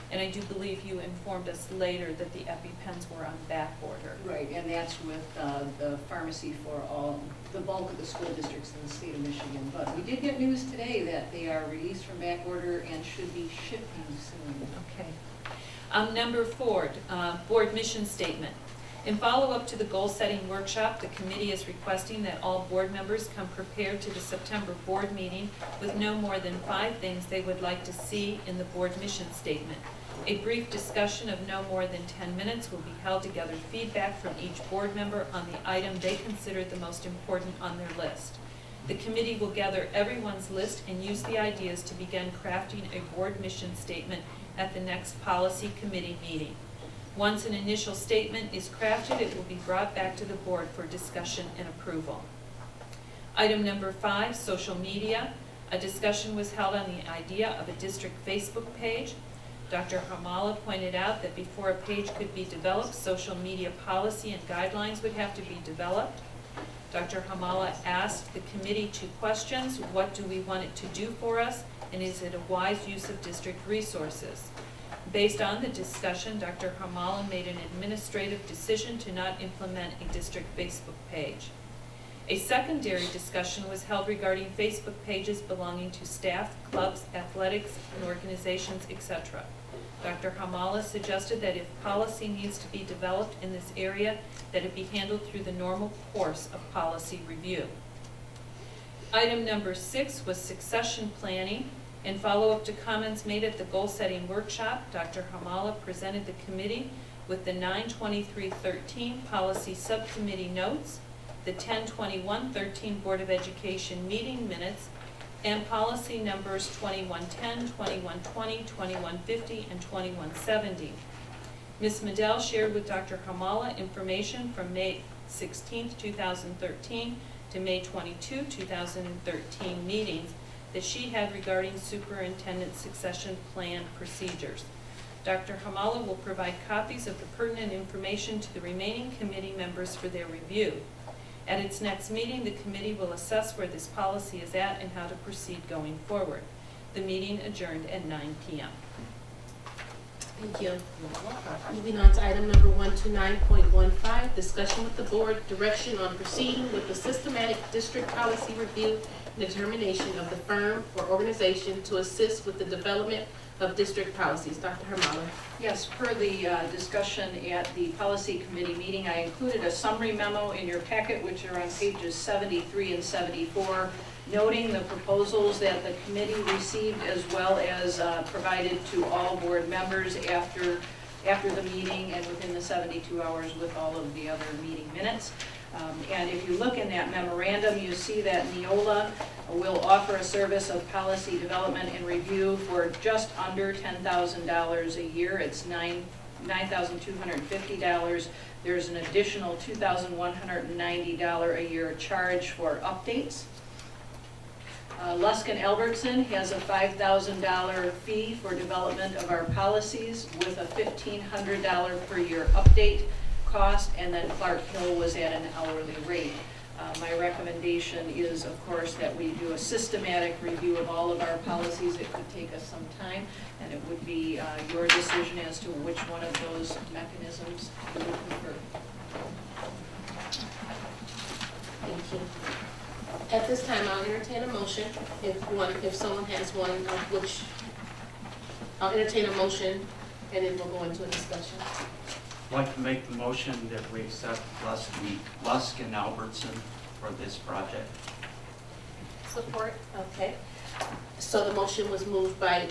And I do believe you informed us later that the EpiPens were on back order. Right, and that's with the pharmacy for all, the bulk of the school districts in the state of Michigan. But we did get news today that they are released from back order and should be shipping soon. Okay. Number 4, board mission statement. In follow-up to the goal-setting workshop, the committee is requesting that all board members come prepared to the September board meeting with no more than 5 things they would like to see in the board mission statement. A brief discussion of no more than 10 minutes will be held to gather feedback from each board member on the item they consider the most important on their list. The committee will gather everyone's list and use the ideas to begin crafting a board mission statement at the next policy committee meeting. Once an initial statement is crafted, it will be brought back to the board for discussion and approval. Item number 5, social media. A discussion was held on the idea of a district Facebook page. Dr. Hamala pointed out that before a page could be developed, social media policy and guidelines would have to be developed. Dr. Hamala asked the committee 2 questions. What do we want it to do for us? And is it a wise use of district resources? Based on the discussion, Dr. Hamala made an administrative decision to not implement a district Facebook page. A secondary discussion was held regarding Facebook pages belonging to staff, clubs, athletics, and organizations, etc. Dr. Hamala suggested that if policy needs to be developed in this area, that it be handled through the normal course of policy review. Item number 6 was succession planning. In follow-up to comments made at the goal-setting workshop, Dr. Hamala presented the committee with the 9/23/13 policy subcommittee notes, the 10/21/13 Board of Education meeting minutes, and policy numbers 2110, 2120, 2150, and 2170. Ms. Medell shared with Dr. Hamala information from May 16, 2013 to May 22, 2013 meetings that she had regarding superintendent succession plan procedures. Dr. Hamala will provide copies of the pertinent information to the remaining committee members for their review. At its next meeting, the committee will assess where this policy is at and how to proceed going forward. The meeting adjourned at 9 p.m. Thank you. Moving on to item number 129.15, discussion with the board, direction on proceeding with the systematic district policy review and determination of the firm or organization to assist with the development of district policies. Dr. Hermala. Yes, per the discussion at the policy committee meeting, I included a summary memo in your packet, which are on pages 73 and 74, noting the proposals that the committee received as well as provided to all board members after the meeting and within the 72 hours with all of the other meeting minutes. And if you look in that memorandum, you see that Neola will offer a service of policy development and review for just under $10,000 a year. It's $9,250. There's an additional $2,190 a year charge for updates. Luskin Albertson has a $5,000 fee for development of our policies with a $1,500 per year update cost, and then Clark Hill was at an hourly rate. My recommendation is, of course, that we do a systematic review of all of our policies. It could take us some time, and it would be your decision as to which one of those mechanisms you would prefer. Thank you. At this time, I'll entertain a motion. If someone has one, which I'll entertain a motion, and then we'll go into a discussion. I'd like to make the motion that we accept Luskin Albertson for this project. Support. Okay. So the motion was moved by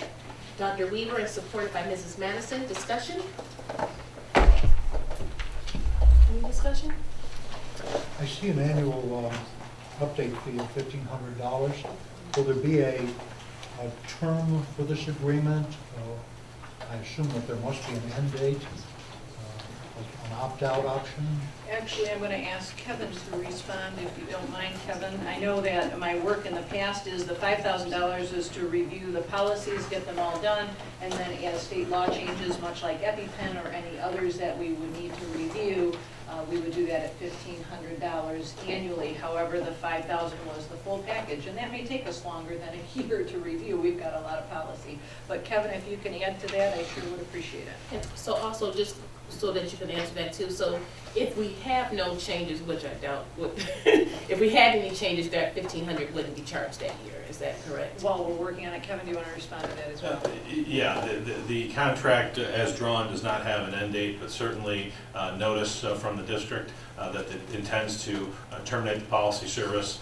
Dr. Weaver and supported by Mrs. Madison. Discussion? Any discussion? I see an annual update fee of $1,500. Will there be a term for this agreement? I assume that there must be an end date, an opt-out option. Actually, I'm going to ask Kevin to respond, if you don't mind, Kevin. I know that my work in the past is the $5,000 is to review the policies, get them all done, and then as state law changes, much like EpiPen or any others that we would need to review, we would do that at $1,500 annually. However, the $5,000 was the full package, and that may take us longer than a year to review. We've got a lot of policy. But Kevin, if you can add to that, I sure would appreciate it. And so also, just so that you can answer that too, so if we have no changes, which I doubt, if we had any changes, that $1,500 wouldn't be charged that year. Is that correct? While we're working on it, Kevin, do you want to respond to that as well? Yeah, the contract as drawn does not have an end date, but certainly notice from the district that it intends to terminate the policy service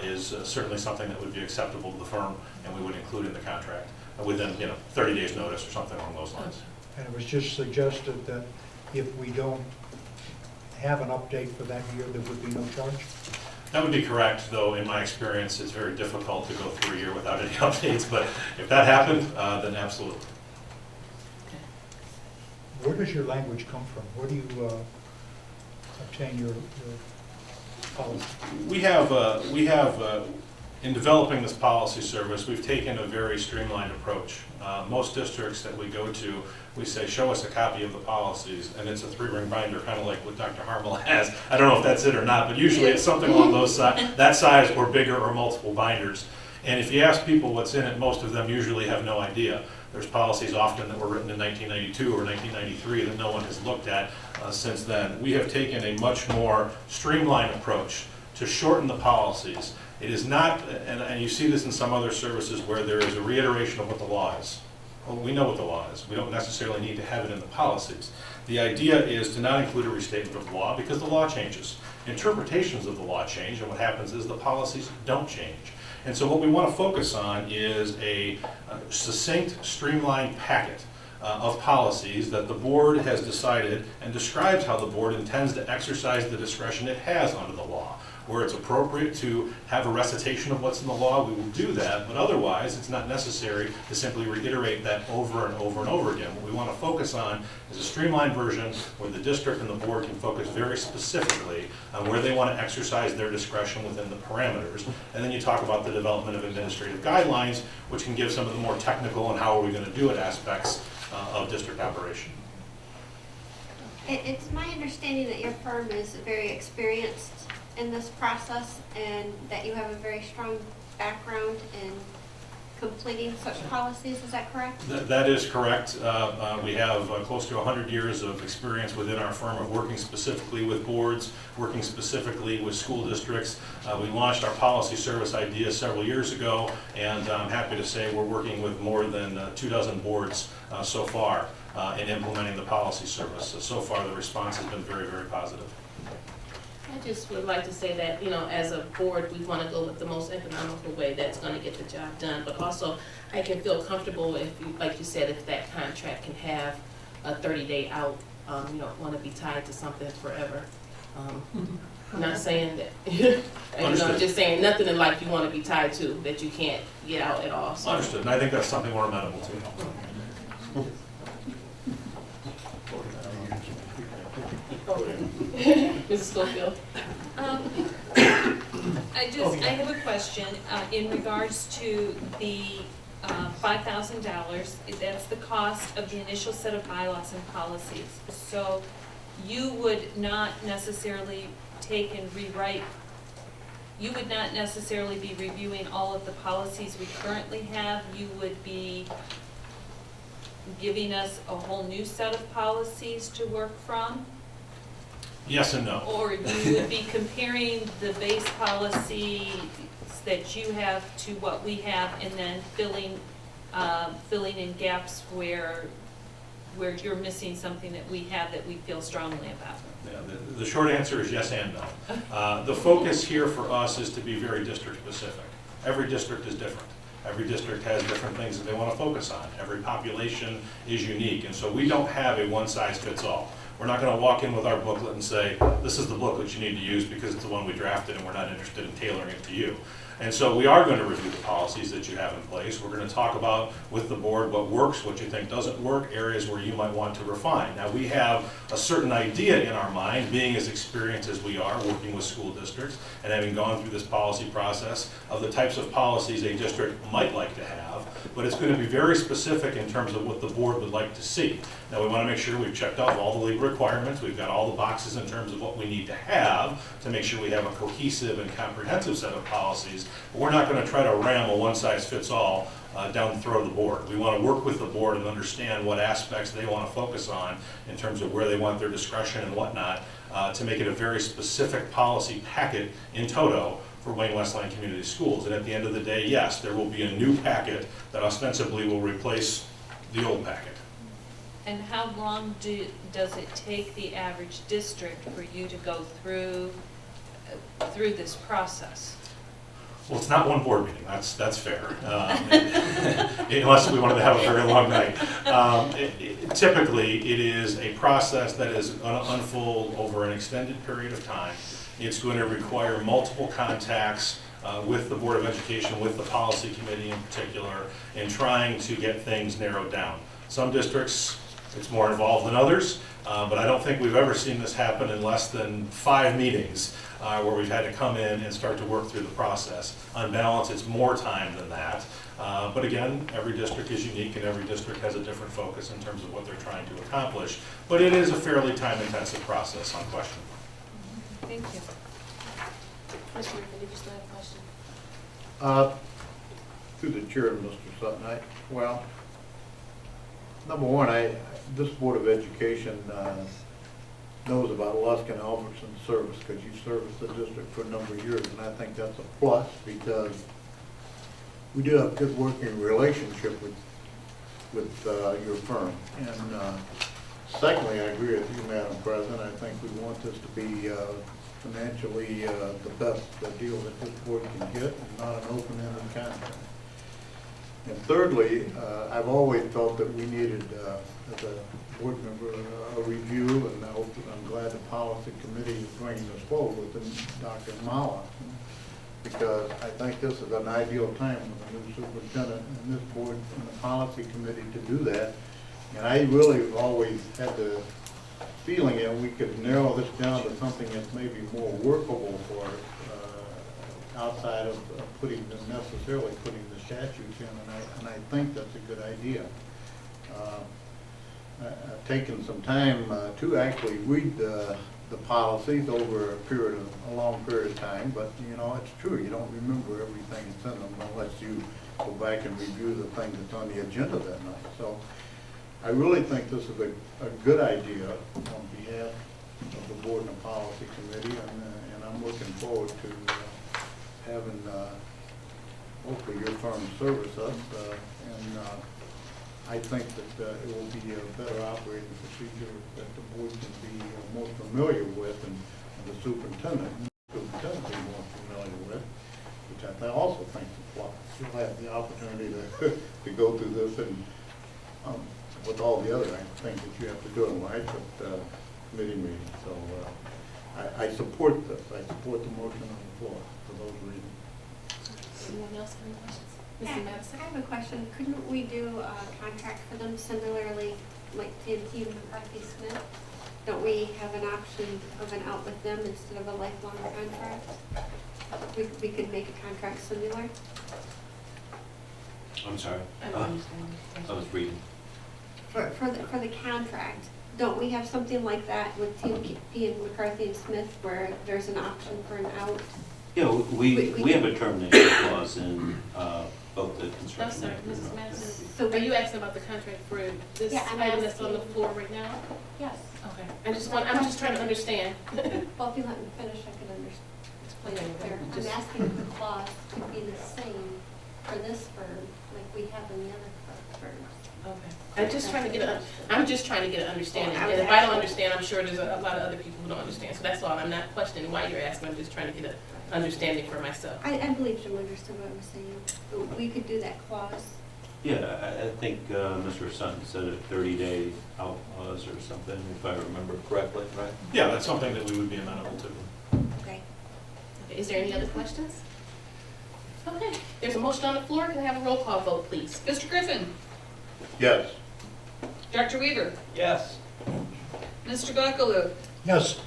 is certainly something that would be acceptable to the firm, and we would include in the contract within 30 days notice or something along those lines. And it was just suggested that if we don't have an update for that year, there would be no charge? That would be correct, though in my experience, it's very difficult to go through a year without any updates, but if that happened, then absolutely. Where does your language come from? Where do you obtain your policy? We have, in developing this policy service, we've taken a very streamlined approach. Most districts that we go to, we say, show us a copy of the policies, and it's a 3-ring binder, kind of like what Dr. Harmel has. I don't know if that's it or not, but usually it's something along those that size or bigger or multiple binders. And if you ask people what's in it, most of them usually have no idea. There's policies often that were written in 1992 or 1993 that no one has looked at since then. We have taken a much more streamlined approach to shorten the policies. It is not, and you see this in some other services where there is a reiteration of what the law is. Well, we know what the law is. We don't necessarily need to have it in the policies. The idea is to not include a restatement of the law because the law changes. Interpretations of the law change, and what happens is the policies don't change. And so what we want to focus on is a succinct, streamlined packet of policies that the board has decided and describes how the board intends to exercise the discretion it has under the law. Where it's appropriate to have a recitation of what's in the law, we will do that, but otherwise it's not necessary to simply reiterate that over and over and over again. What we want to focus on is a streamlined version where the district and the board can focus very specifically on where they want to exercise their discretion within the parameters. And then you talk about the development of administrative guidelines, which can give some of the more technical and how are we going to do it aspects of district operation. It's my understanding that your firm is very experienced in this process and that you have a very strong background in completing such policies, is that correct? That is correct. We have close to 100 years of experience within our firm of working specifically with boards, working specifically with school districts. We launched our policy service idea several years ago, and I'm happy to say we're working with more than 24 boards so far in implementing the policy service. So far, the response has been very, very positive. I just would like to say that, you know, as a board, we want to go with the most economical way that's going to get the job done. But also, I can feel comfortable if, you, like you said, if that contract can have a 30-day out. You don't want to be tied to something forever. I'm not saying that, you know, I'm just saying nothing in life you want to be tied to that you can't get out at all. So. Understood, and I think that's something we're amenable to. Mrs. Schofield. I have a question in regards to the $5,000. That's the cost of the initial set of bylaws and policies. So you would not necessarily take and rewrite, you would not necessarily be reviewing all of the policies we currently have. You would be giving us a whole new set of policies to work from? Yes and no. Or you would be comparing the base policies that you have to what we have and then filling in gaps where you're missing something that we have that we feel strongly about? Yeah, the short answer is yes and no. The focus here for us is to be very district specific. Every district is different. Every district has different things that they want to focus on. Every population is unique, and so we don't have a one-size-fits-all. We're not going to walk in with our booklet and say, this is the booklet you need to use because it's the one we drafted and we're not interested in tailoring it to you. And so we are going to review the policies that you have in place. We're going to talk about with the board what works, what you think doesn't work, areas where you might want to refine. Now, we have a certain idea in our mind, being as experienced as we are working with school districts and having gone through this policy process of the types of policies a district might like to have, but it's going to be very specific in terms of what the board would like to see. Now, we want to make sure we've checked off all the legal requirements, we've got all the boxes in terms of what we need to have to make sure we have a cohesive and comprehensive set of policies. But we're not going to try to ram a one-size-fits-all down the throat of the board. We want to work with the board and understand what aspects they want to focus on in terms of where they want their discretion and whatnot to make it a very specific policy packet in toto for Wayne-Westland Community Schools. And at the end of the day, yes, there will be a new packet that ostensibly will replace the old packet. And how long does it take the average district for you to go through this process? Well, it's not one board meeting, that's fair, unless we wanted to have a very long night. Typically, it is a process that is going to unfold over an extended period of time. It's going to require multiple contacts with the Board of Education, with the policy committee in particular, in trying to get things narrowed down. Some districts, it's more involved than others, but I don't think we've ever seen this happen in less than 5 meetings where we've had to come in and start to work through the process. On balance, it's more time than that. But again, every district is unique and every district has a different focus in terms of what they're trying to accomplish. But it is a fairly time-intensive process, on question. Thank you. Commissioner, did you still have a question? Through the chair, Mr. Sutton, well, number one, this Board of Education knows about Lusk and Albertson's service because you serviced the district for a number of years, and I think that's a plus because we do have a good working relationship with your firm. And secondly, I agree with you, Madam President. I think we want this to be financially the best deal that this board can get and not an open-ended contract. And thirdly, I've always felt that we needed, as a board member, a review, and I'm glad the policy committee is bringing this forward with Dr. Mala, because I think this is an ideal time with the new superintendent and this board and the policy committee to do that. And I really have always had the feeling that we could narrow this down to something that's maybe more workable for us, outside of necessarily putting the statutes in, and I think that's a good idea. I've taken some time to actually read the the policies over a long period of time, but, you know, it's true, you don't remember everything that's in them unless you go back and review the thing that's on the agenda that night. So I really think this is a good idea on behalf of the Board and the Policy Committee, and I'm looking forward to having, hopefully your firm service us, and I think that it will be a better operating procedure that the board can be more familiar with, and the superintendent be more familiar with, which I also think you'll have the opportunity to go through this and with all the other things that you have to do in life at committee meetings. So I support this. I support the motion on the floor for those reasons. Anyone else have any questions? Yeah, Mrs. Madison? I have a question. Couldn't we do a contract for them similarly like TNT and McCarthy Smith? Don't we have an option of an out with them instead of a lifelong contract? We could make a contract similar? I'm sorry. I don't understand. I was reading. For the contract, don't we have something like that with TNT and McCarthy and Smith where there's an option for an out? Yeah, we have a termination clause in both the No, construction. sir, and Mrs. Madison. So Are you asking about the contract for this Yeah, I'm item that's on the asking. floor right now? Yes. Okay. I'm just trying to understand. Well, if you let me finish, I can explain it better. I'm Just- asking if the clause could be the same for this firm like we have in the other firms. Okay. I'm just trying to get an understanding. Well, I And was if I don't actually- understand, I'm sure there's a lot of other people who don't understand. So that's all. I'm not questioning why you're asking. I'm just trying to get an understanding for myself. I believe Jim understood what I was saying. We could do that clause. Yeah, I think Mr. Sutton said a 30-day out clause or something, if I remember correctly, right? Yeah, that's something that we would be amenable to. Okay. Okay, is there any other questions? Okay, there's a motion on the floor. Can I have a roll call vote, please? Mr. Griffin? Yes. Dr. Weaver? Yes. Mr. Buckaloo? Yes.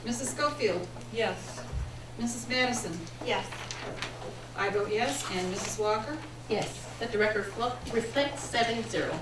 Mrs. Schofield? Yes. Mrs. Madison? Yes. I vote yes, and Mrs. Walker? Yes. Let the record reflect 7-0.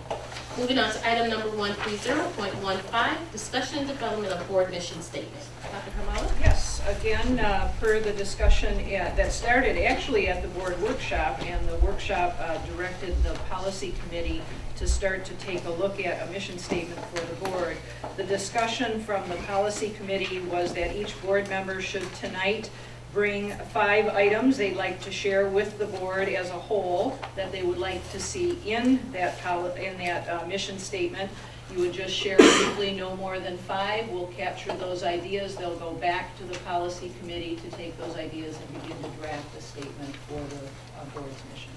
Moving on to item number 130.15, discussion and development of board mission statement. Dr. Kamala? Yes, again, per the discussion that started actually at the board workshop, and the workshop directed the policy committee to start to take a look at a mission statement for the board. The discussion from the policy committee was that each board member should tonight bring 5 items they'd like to share with the board as a whole that they would like to see in that mission statement. You would just share briefly, no more than 5. We'll capture those ideas. They'll go back to the policy committee to take those ideas and begin to draft a statement for the board's mission.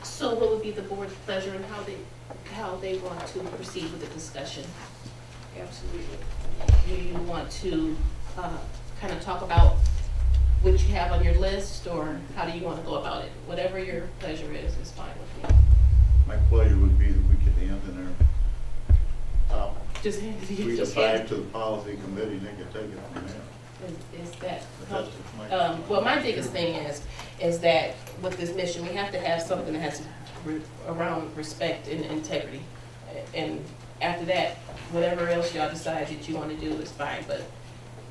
So what would be the board's pleasure and how they want to proceed with the discussion? Absolutely. Do you want to kind of talk about what you have on your list, or how do you want to go about it? Whatever your pleasure is fine with me. My pleasure would be that we could hand in our top Just 3 to 5 to the policy committee, and they could take it from there. is that But that's just my- well, my biggest thing is that with this mission, we have to have something that has around respect and integrity. And after that, whatever else y'all decide that you want to do is fine, but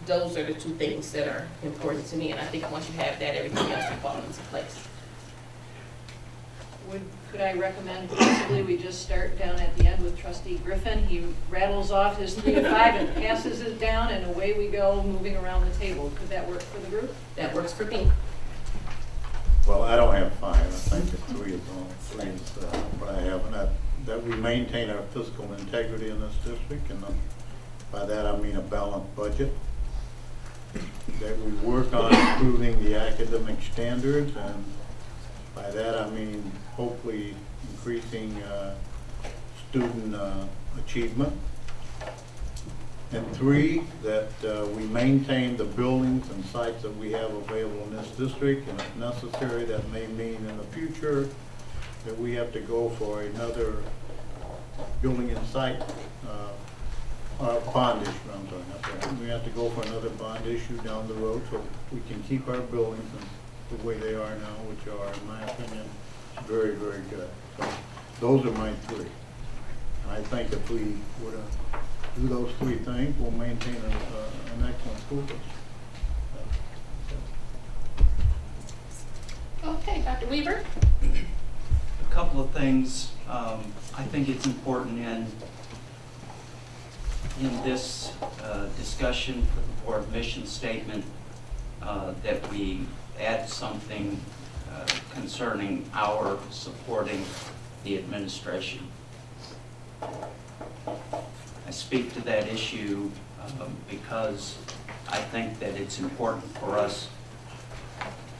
those are the 2 things that are important to me, and I think once you have that, everything else will fall into place. Could I recommend possibly we just start down at the end with trustee Griffin? He rattles off his 3 to 5 and passes it down, and away we go, moving around the table. Could that work for the group? That works for me. Well, I don't have 5. I think that 3 is all. 3 is what I have, and that we maintain our fiscal integrity in this district, and by that I mean a balanced budget. That we work on improving the academic standards, and by that I mean hopefully increasing student achievement. And 3, that we maintain the buildings and sites that we have available in this district, and if necessary, that may mean in the future that we have to go for another building and site bond issue. I'm sorry, not that. We have to go for another bond issue down the road so we can keep our buildings the way they are now, which are, in my opinion, very, very good. So those are my 3. And I think if we were to do those three things, we'll maintain an excellent school district. Okay, Dr. Weaver? A couple of things. I think it's important in this discussion for the board mission statement that we add something concerning our supporting the administration. I speak to that issue because I think that it's important for us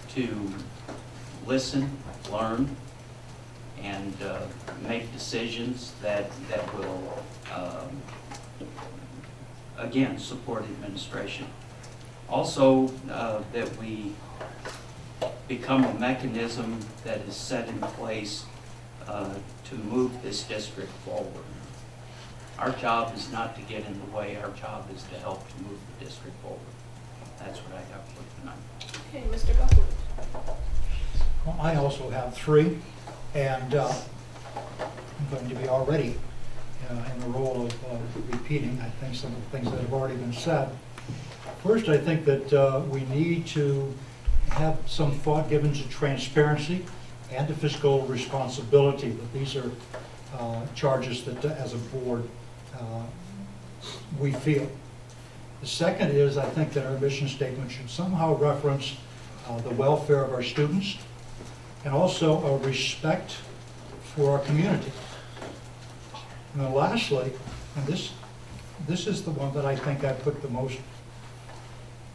to listen, learn, and make decisions that will, again, support administration. Also, that we become a mechanism that is set in place to move this district forward. Our job is not to get in the way. Our job is to help to move the district forward. That's what I got for tonight. Okay, Mr. Buckwood. Well, I also have three, and I'm going to be already in the role of repeating, I think, some of the things that have already been said. First, I think that we need to have some thought given to transparency and to fiscal responsibility, that these are charges that, as a board, we feel. The second is, I think that our mission statement should somehow reference the welfare of our students and also a respect for our community. And then lastly, and this is the one that I think I put the most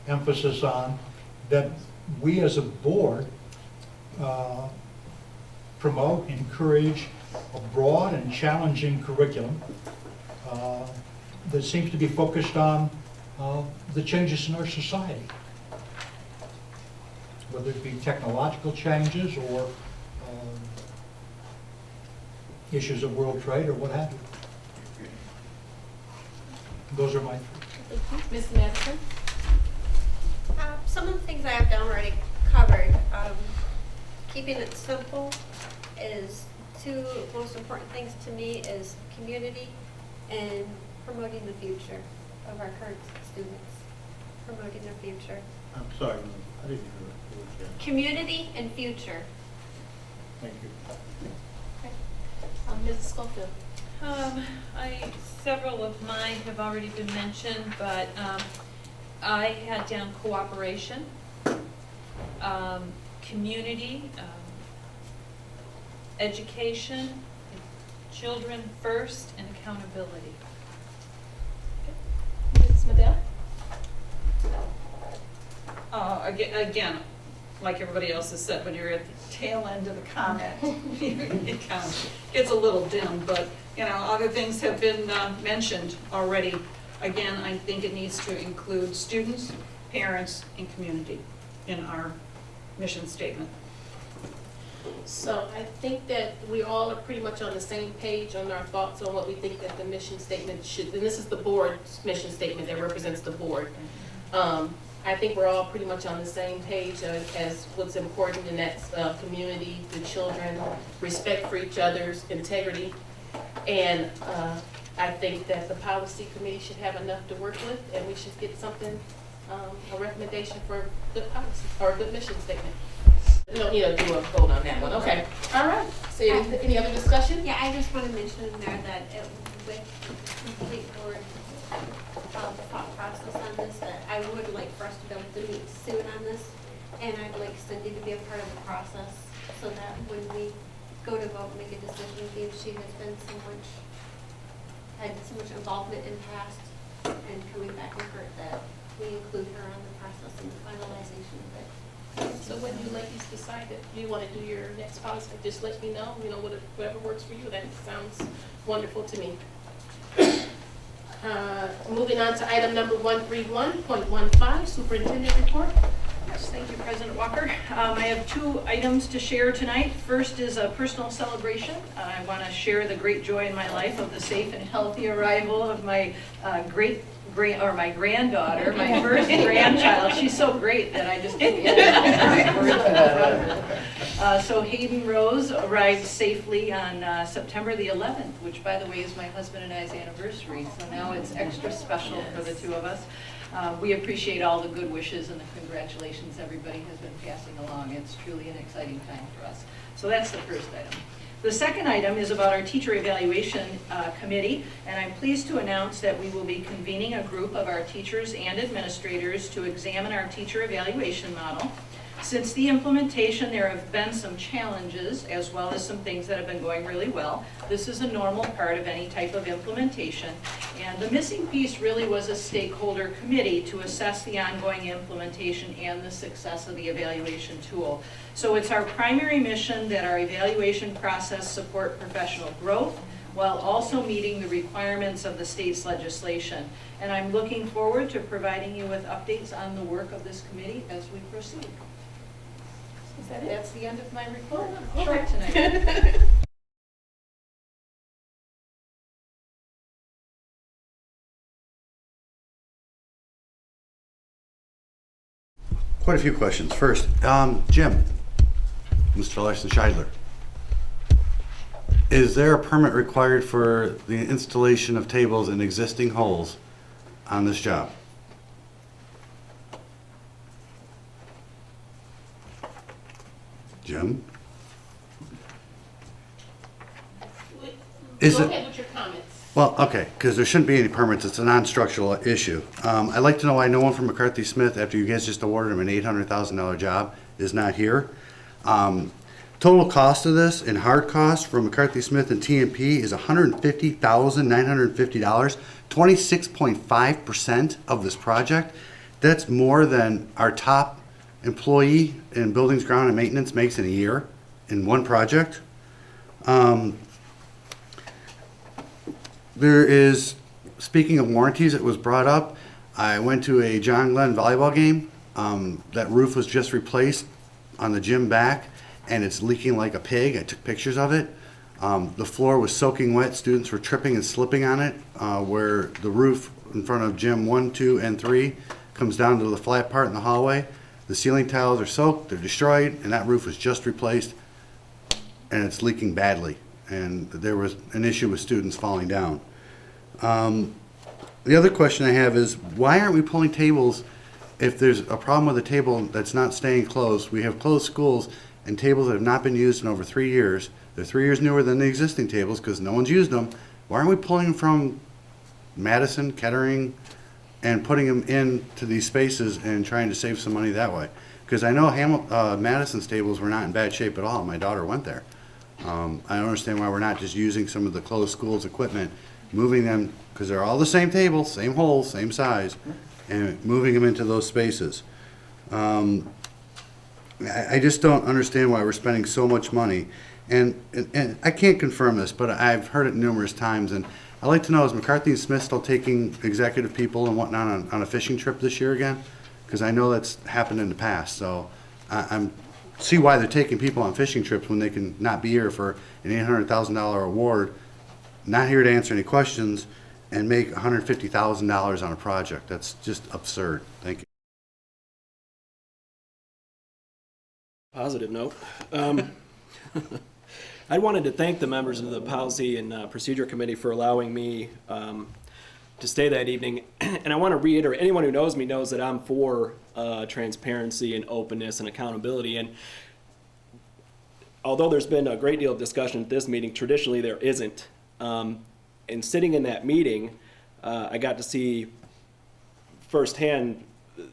emphasis on, that we as a board promote, encourage a broad and challenging curriculum that seems to be focused on the changes in our society, whether it be technological changes or issues of world trade or what have you. Those are my three. Ms. Madison? Some of the things I have already covered. Keeping it simple is two most important things to me is community and promoting the future of our current students. Promoting their future. I'm sorry, I didn't hear it. Community and future. Thank you. Okay. Mrs. Schofield? Several of mine have already been mentioned, but I had down cooperation, community, education, children first, and accountability. Mrs. Medell? Again, like everybody else has said, when you're at the tail end of the comment, it kind of gets a little dim, but other things have been mentioned already. Again, I think it needs to include students, parents, and community in our mission statement. So I think that we all are pretty much on the same page on our thoughts on what we think that the mission statement should, and this is the board's mission statement that represents the board. I think we're all pretty much on the same page as what's important, and that's community, the children, respect for each other's integrity. And I think that the policy committee should have enough to work with, and we should get something, a recommendation for good policy or a good mission statement. We don't need to do a vote on that one. Okay. All right. So any other discussion? Yeah, I just want to mention in there that with complete board thought process on this, that I would like for us to be able to meet soon on this, and I'd like Cindy to be a part of the process so that when we go to vote and make a decision, being she has been had so much involvement in past and coming back and forth, that we include her on the process and the finalization of it. So when you ladies decide that you want to do your next policy, just let me know, whatever works for you. That sounds wonderful to me. Moving on to item number 131.15, Superintendent Report. Yes, thank you, President Walker. I have two items to share tonight. First is a personal celebration. I want to share the great joy in my life of the safe and healthy arrival of my my granddaughter, my first grandchild. She's so great that I just can't get it. So Hayden Rose arrived safely on September the 11th, which, by the way, is my husband and I's anniversary. So now it's extra special for the two of us. We appreciate all the good wishes and the congratulations everybody has been passing along. It's truly an exciting time for us. So that's the first item. The second item is about our teacher evaluation committee, and I'm pleased to announce that we will be convening a group of our teachers and administrators to examine our teacher evaluation model. Since the implementation, there have been some challenges as well as some things that have been going really well. This is a normal part of any type of implementation. And the missing piece really was a stakeholder committee to assess the ongoing implementation and the success of the evaluation tool. So it's our primary mission that our evaluation process support professional growth while also meeting the requirements of the state's legislation. And I'm looking forward to providing you with updates on the work of this committee as we proceed. That's the end of my report. Short tonight. Quite a few questions. First, Jim, Mr. Larson Scheidler, is there a permit required for the installation of tables in existing holes on this job? Jim? Go ahead with your comments. Well, okay, because there shouldn't be any permits. It's a non-structural issue. I'd like to know why no one from McCarthy Smith, after you guys just awarded him an $800,000 job, is not here. Total cost of this in hard cost from McCarthy Smith and TMP is $150,950, 26.5% of this project. That's more than our top employee in buildings, ground, and maintenance makes in a year in one project. There is, speaking of warranties, it was brought up. I went to a John Glenn volleyball game. That roof was just replaced on the gym back, and it's leaking like a pig. I took pictures of it. The floor was soaking wet. Students were tripping and slipping on it, where the roof in front of gym 1, 2, and 3 comes down to the flat part in the hallway. The ceiling tiles are soaked, they're destroyed, and that roof was just replaced, and it's leaking badly. And there was an issue with students falling down. The other question I have is, why aren't we pulling tables if there's a problem with a table that's not staying closed? We have closed schools and tables that have not been used in over 3 years. They're 3 years newer than the existing tables because no one's used them. Why aren't we pulling them from Madison, Kettering, and putting them into these spaces and trying to save some money that way? Because I know Madison's tables were not in bad shape at all. My daughter went there. I don't understand why we're not just using some of the closed schools equipment, moving them, because they're all the same table, same hole, same size, and moving them into those spaces. I just don't understand why we're spending so much money. And I can't confirm this, but I've heard it numerous times, and I'd like to know, is McCarthy and Smith still taking executive people and whatnot on a fishing trip this year again? Because I know that's happened in the past, so I'm see why they're taking people on fishing trips when they can not be here for an $800,000 award, not here to answer any questions, and make $150,000 on a project. That's just absurd. Thank you. Positive note. I wanted to thank the members of the Policy and Procedure Committee for allowing me to stay that evening. And I want to reiterate, anyone who knows me knows that I'm for transparency and openness and accountability. And although there's been a great deal of discussion at this meeting, traditionally there isn't. And sitting in that meeting, I got to see firsthand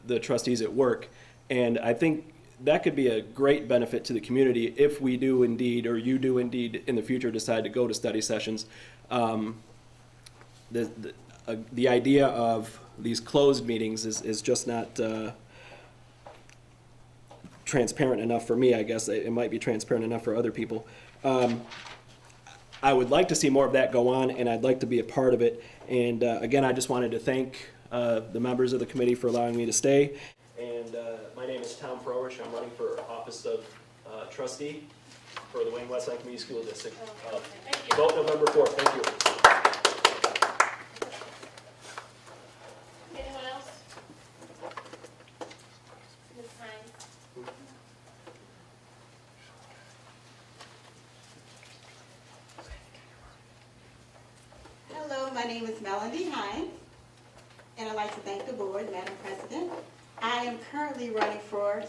the trustees at work. And I think that could be a great benefit to the community if we do indeed, or you do indeed in the future decide to go to study sessions. The idea of these closed meetings is just not transparent enough for me, I guess. It might be transparent enough for other people. I would like to see more of that go on, and I'd like to be a part of it. And again, I just wanted to thank the members of the committee for allowing me to stay. And my name is Tom Froerich. I'm running for office of trustee for the Wayne-Westland Community School District. Vote November 4th. Thank you. Anyone else? Ms. Hines? name is Melanie Hines, and I'd like to thank the board, Madam President. I am currently running for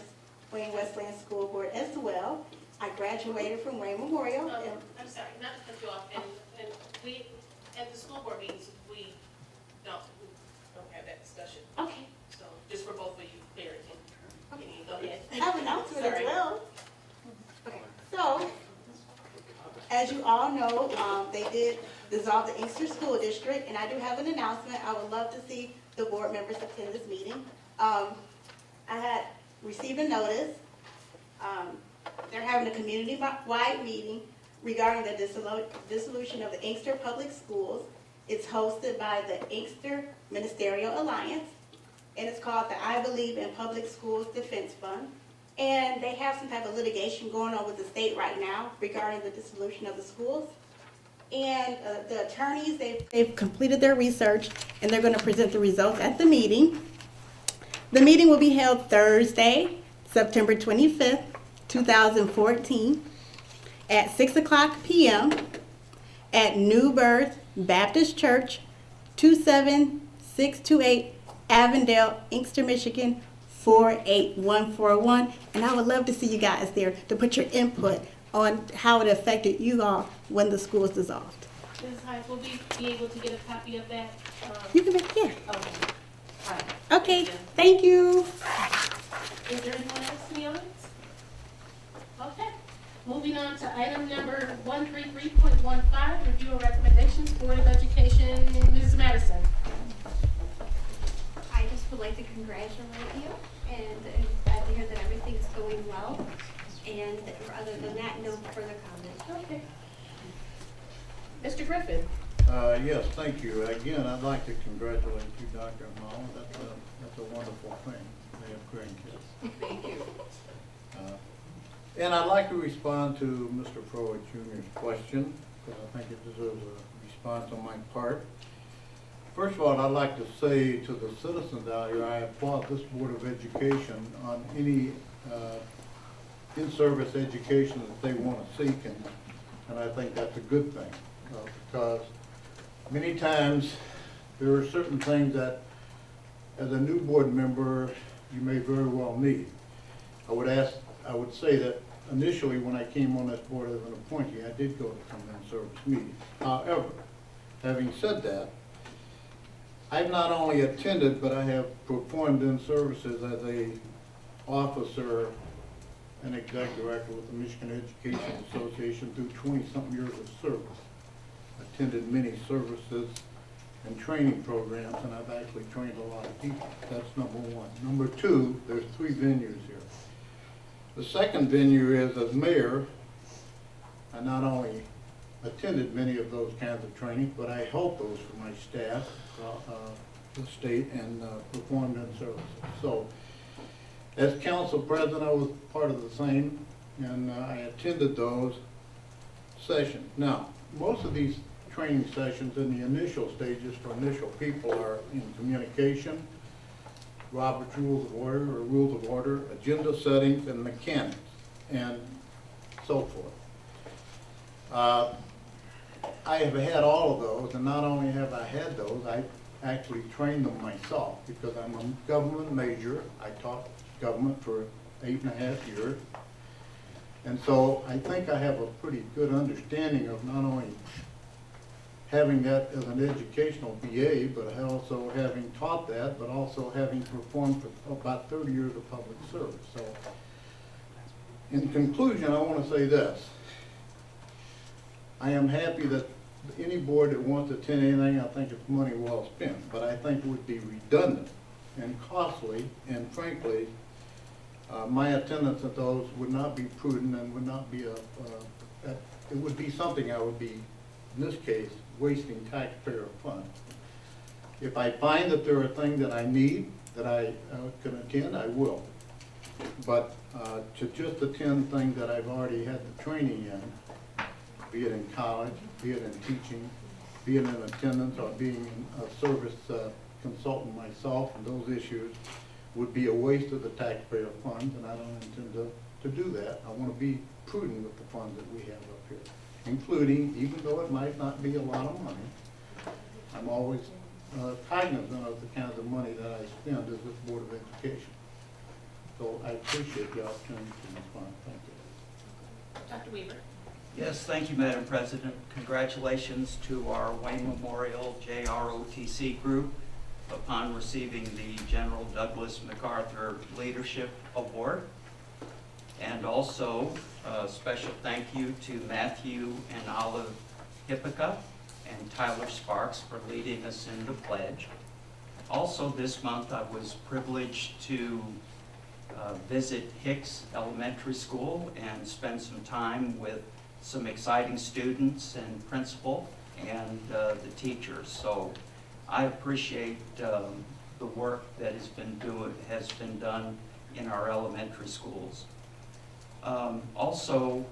Wayne-Westland School Board as well. I graduated from Wayne Memorial. I'm sorry, not to cut you off, and we, at the school board meetings, we don't have that discussion. Okay. So, just for both of you, clarity. Can you go ahead? I have an announcement as Sorry. well. Okay, so, as you all know, they did dissolve the Inkster School District, and I do have an announcement. I would love to see the board members attend this meeting. I had received a notice. They're having a community-wide meeting regarding the dissolution of the Inkster Public Schools. It's hosted by the Inkster Ministerial Alliance, and it's called the I Believe in Public Schools Defense Fund. And they have some type of litigation going on with the state right now regarding the dissolution of the schools. And the attorneys, they've completed their research, and they're going to present the results at the meeting. The meeting will be held Thursday, September 25th, 2014, at 6:00 p.m. at New Birth Baptist Church, 27628 Avondale, Inkster, Michigan, 48141. And I would love to see you guys there to put your input on how it affected you all when the school was dissolved. Mrs. Hines, will we be able to get a copy of that? You can make, yeah. Okay. All right. Okay, thank you. Is there anyone else in the audience? Okay. Moving on to item number 133.15, review of recommendations, Board of Education, Mrs. Madison. I just would like to congratulate you, and I'm glad to hear that everything's going well. And other than that, no further comments. Okay. Mr. Griffin. Yes, thank you. Again, I'd like to congratulate you, Dr. Hall. That's a wonderful thing. They have grandkids. Thank you. And I'd like to respond to Mr. Pruitt Jr.'s question, because I think it deserves a response on my part. First of all, I'd like to say to the citizens out here, I applaud this Board of Education on any in-service education that they want to seek, and I think that's a good thing, because many times there are certain things that, as a new board member, you may very well need. I would say that initially when I came on this board as an appointee, I did go to some in-service meetings. However, having said that, I've not only attended, but I have performed in services as a officer and executive director with the Michigan Education Association through 20-something years of service. Attended many services and training programs, and I've actually trained a lot of people. That's number one. Number two, there's 3 venues here. The second venue is, as mayor, I not only attended many of those kinds of trainings, but I helped those for my staff, the state, and performed in services. So, as council president, I was part of the same, and I attended those sessions. Now, most of these training sessions in the initial stages for initial people are in communication, Robert's Rules of Order or Rules of Order, agenda settings, and mechanics, and so forth. I have had all of those, and not only have I had those, I actually trained them myself, because I'm a government major. I taught government for 8.5 years. And so I think I have a pretty good understanding of not only having that as an educational BA, but also having taught that, but also having performed for about 30 years of public service. So in conclusion, I want to say this. I am happy that any board that wants to attend anything, I think it's money well spent, but I think it would be redundant and costly, and frankly, my attendance at those would not be prudent and would not be it would be something I would be, in this case, wasting taxpayer funds. If I find that there are things that I need, that I can attend, I will. But to just attend things that I've already had the training in, be it in college, be it in teaching, be it in attendance, or being a service consultant myself, and those issues would be a waste of the taxpayer funds, and I don't intend to do that. I want to be prudent with the funds that we have up here, including, even though it might not be a lot of money, I'm always cognizant of the kind of money that I spend as with Board of Education. So I appreciate the opportunity to respond. Thank you. Dr. Weaver. Yes, thank you, Madam President. Congratulations to our Wayne Memorial JROTC group upon receiving the General Douglas MacArthur Leadership Award. And also a special thank you to Matthew and Olive Hippica and Tyler Sparks for leading us in the pledge. Also this month I was privileged to visit Hicks Elementary School and spend some time with some exciting students and principal and the teachers. So I appreciate the work that has been done in our elementary schools. Also,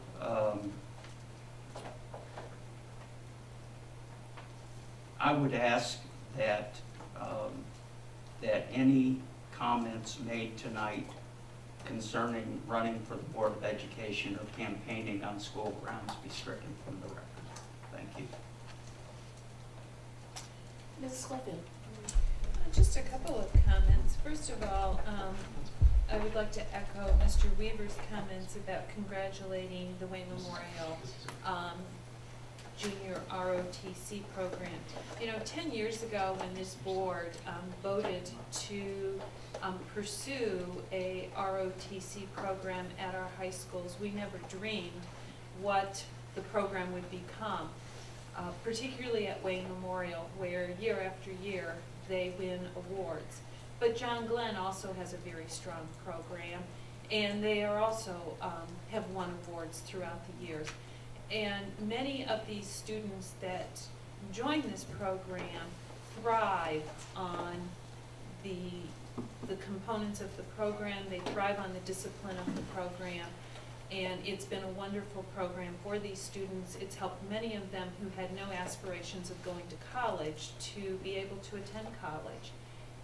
I would ask that that any comments made tonight concerning running for the Board of Education or campaigning on school grounds be stricken from the record. Thank you. Mrs. Schofield. Just a couple of comments. First of all, I would like to echo Mr. Weaver's comments about congratulating the Wayne Memorial Junior ROTC program. You know, 10 years ago when this board voted to pursue a ROTC program at our high schools, we never dreamed what the program would become, particularly at Wayne Memorial, where year after year they win awards. But John Glenn also has a very strong program, and they are also have won awards throughout the years. And many of these students that join this program thrive on the components of the program. They thrive on the discipline of the program. And it's been a wonderful program for these students. It's helped many of them who had no aspirations of going to college to be able to attend college.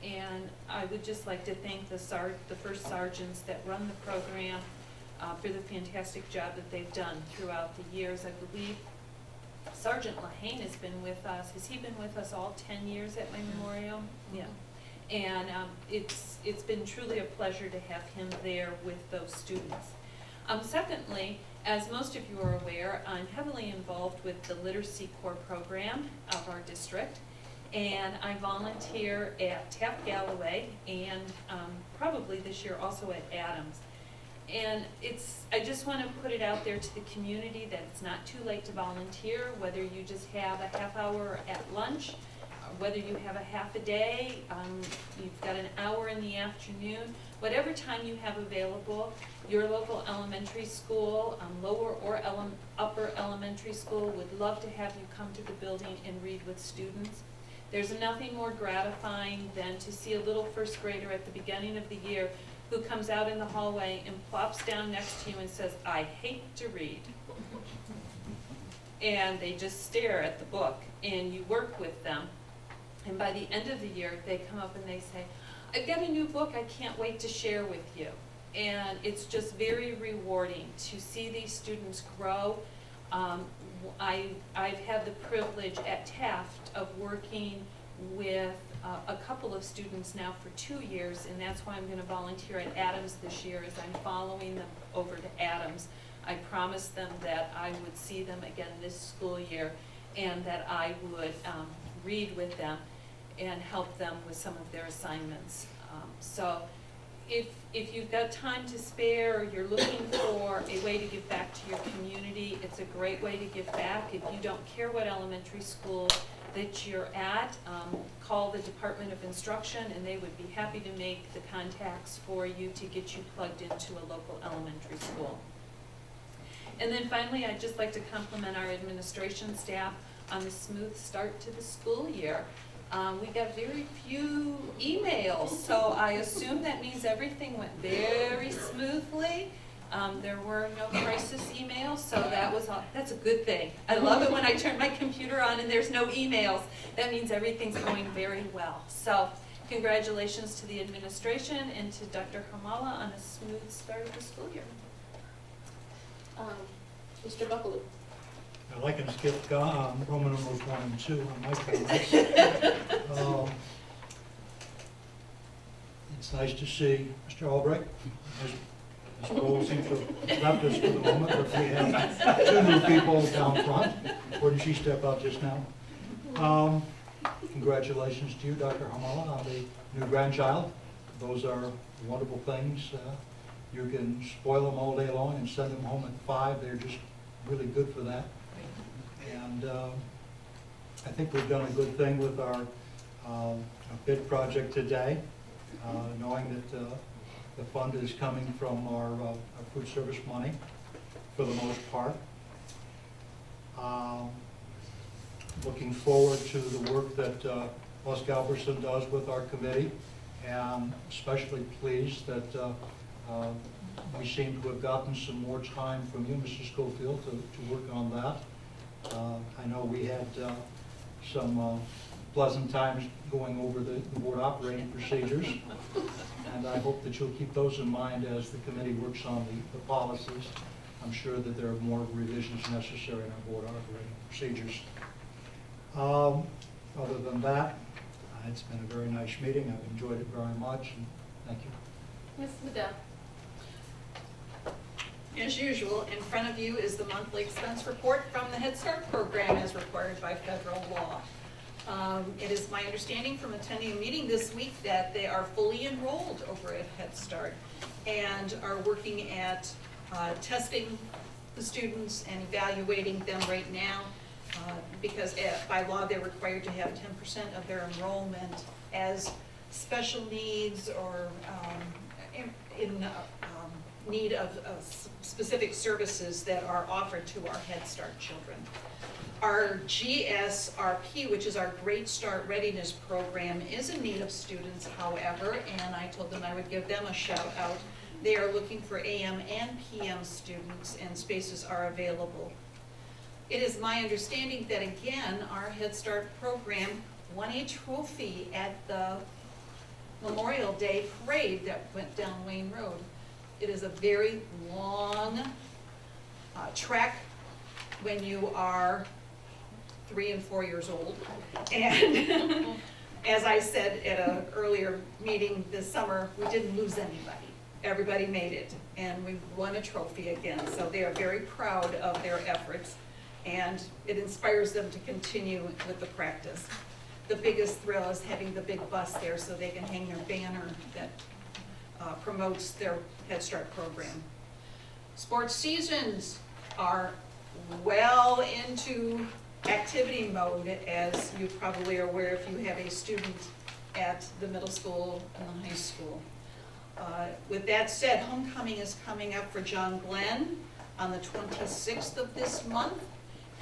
And I would just like to thank the first sergeants that run the program for the fantastic job that they've done throughout the years. I believe Sergeant Lahane has been with us. Has he been with us all 10 years at Wayne Memorial? Yeah. And it's been truly a pleasure to have him there with those students. Secondly, as most of you are aware, I'm heavily involved with the Literacy Corps program of our district. And I volunteer at Taft Galloway and probably this year also at Adams. And I just want to put it out there to the community that it's not too late to volunteer, whether you just have a half hour at lunch, whether you have a half a day, you've got an hour in the afternoon, whatever time you have available, your local elementary school, lower or upper elementary school would love to have you come to the building and read with students. There's nothing more gratifying than to see a little first grader at the beginning of the year who comes out in the hallway and plops down next to you and says, "I hate to read." And they just stare at the book, and you work with them. And by the end of the year, they come up and they say, "I've got a new book I can't wait to share with you." And it's just very rewarding to see these students grow. I've had the privilege at Taft of working with a couple of students now for 2 years, and that's why I'm going to volunteer at Adams this year, as I'm following them over to Adams. I promised them that I would see them again this school year and that I would read with them and help them with some of their assignments. So if you've got time to spare or you're looking for a way to give back to your community, it's a great way to give back. If you don't care what elementary school that you're at, call the Department of Instruction and they would be happy to make the contacts for you to get you plugged into a local elementary school. And then finally, I'd just like to compliment our administration staff on the smooth start to the school year. We got very few emails, so I assume that means everything went very smoothly. There were no crisis emails, so that's a good thing. I love it when I turn my computer on and there's no emails. That means everything's going very well. So congratulations to the administration and to Dr. Hamala on a smooth start of the school year. Mr. Buckaloo. I like and skip Roman numerals 1 and 2 on my comments. It's nice to see Mr. Albright. His role seems to have left us for the moment, but we have 2 new people down front. Where did she step out just now? Congratulations to you, Dr. Hamala, on the new grandchild. Those are wonderful things. You can spoil them all day long and send them home at 5. They're just really good for that. And I think we've done a good thing with our bid project today, knowing that the fund is coming from our food service money for the most part. Looking forward to the work that Les Galverson does with our committee, and especially pleased that we seem to have gotten some more time from you, Mr. Schofield, to work on that. I know we had some pleasant times going over the board operating procedures, and I hope that you'll keep those in mind as the committee works on the policies. I'm sure that there are more revisions necessary in our board operating procedures. Other than that, it's been a very nice meeting. I've enjoyed it very much, and thank you. Ms. Liddell. As usual, in front of you is the monthly expense report from the Head Start program as required by federal law. It is my understanding from attending a meeting this week that they are fully enrolled over at Head Start and are working at testing the students and evaluating them right now because by law they're required to have 10% of their enrollment as special needs or in need of specific services that are offered to our Head Start children. Our GSRP, which is our Great Start Readiness Program, is in need of students, however, and I told them I would give them a shout out. They are looking for AM and PM students, and spaces are available. It is my understanding that, again, our Head Start program won a trophy at the Memorial Day parade that went down Wayne Road. It is a very long trek when you are 3 and 4 years old. And as I said at an earlier meeting this summer, we didn't lose anybody. Everybody made it, and we won a trophy again. So they are very proud of their efforts, and it inspires them to continue with the practice. The biggest thrill is having the big bus there so they can hang their banner that promotes their Head Start program. Sports seasons are well into activity mode, as you probably are aware if you have a student at the middle school and the high school. With that said, homecoming is coming up for John Glenn on the 26th of this month,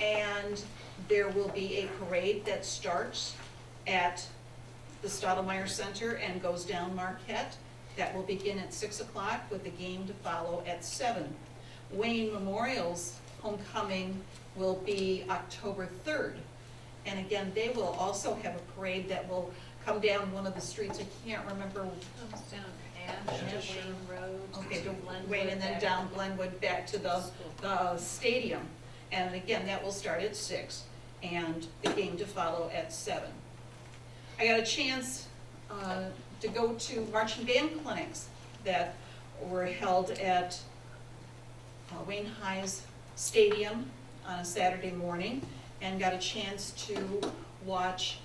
and there will be a parade that starts at the Stottlemyre Center and goes down Marquette. That will begin at 6 o'clock with the game to follow at 7. Wayne Memorial's homecoming will be October 3rd. And again, they will also have a parade that will come down one of the streets. I can't remember. Comes down Ash, Wayne Road. Okay, to Wayne and then down Glenwood back to the stadium. And again, that will start at 6 and the game to follow at 7. I got a chance to go to marching band clinics that were held at Wayne High's stadium on a Saturday morning, and got a chance to watch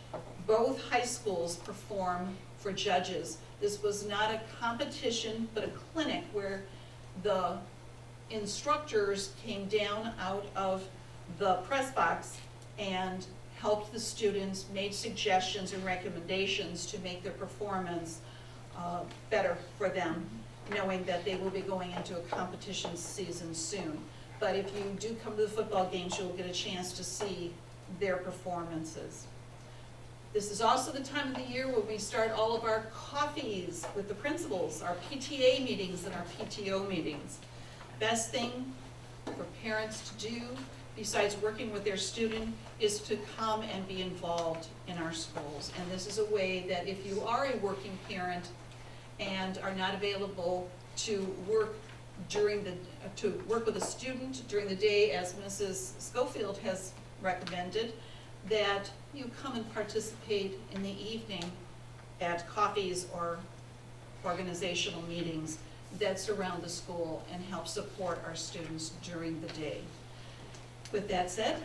both high schools perform for judges. This was not a competition, but a clinic where the instructors came down out of the press box and helped the students, made suggestions and recommendations to make their performance better for them, knowing that they will be going into a competition season soon. But if you do come to the football games, you'll get a chance to see their performances. This is also the time of the year when we start all of our coffees with the principals, our PTA meetings and our PTO meetings. Best thing for parents to do, besides working with their student, is to come and be involved in our schools. And this is a way that if you are a working parent and are not available to work to work with a student during the day, as Mrs. Schofield has recommended, that you come and participate in the evening at coffees or organizational meetings that surround the school and help support our students during the day. With that said,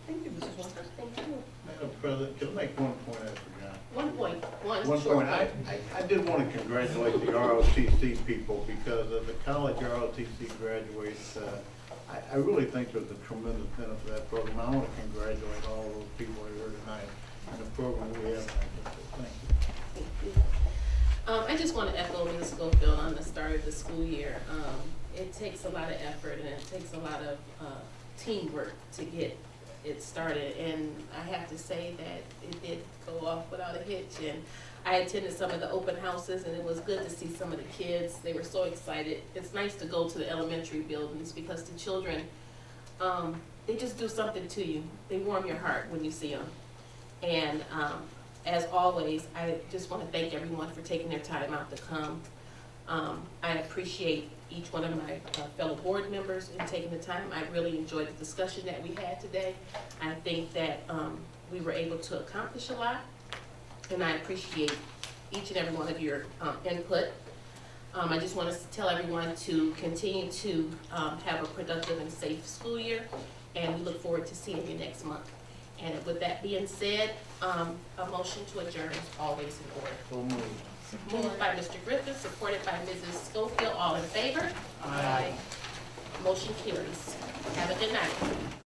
thank you, Mrs. Walker. Thank you. Madam President, can I make one point I forgot? One point. One One short point, I did want to congratulate the ROTC people because of the college ROTC graduates. I really think there's a tremendous benefit to that program. I want to congratulate all those people here tonight and the program we have. Thank you. Thank you. I just want to echo Ms. Schofield on the start of the school year. It takes a lot of effort and it takes a lot of teamwork to get it started, and I have to say that it did go off without a hitch. And I attended some of the open houses, and it was good to see some of the kids. They were so excited. It's nice to go to the elementary buildings because the children, they just do something to you. They warm your heart when you see them. And as always, I just want to thank everyone for taking their time out to come. I appreciate each one of my fellow board members in taking the time. I really enjoyed the discussion that we had today. I think that we were able to accomplish a lot, and I appreciate each and every one of your input. I just want to tell everyone to continue to have a productive and safe school year, and we look forward to seeing you next month. And with that being said, a motion to adjourn is always in order. So moved. Moved by Mr. Griffin, supported by Mrs. Schofield. All in favor? Aye. Motion carries. Have a good night.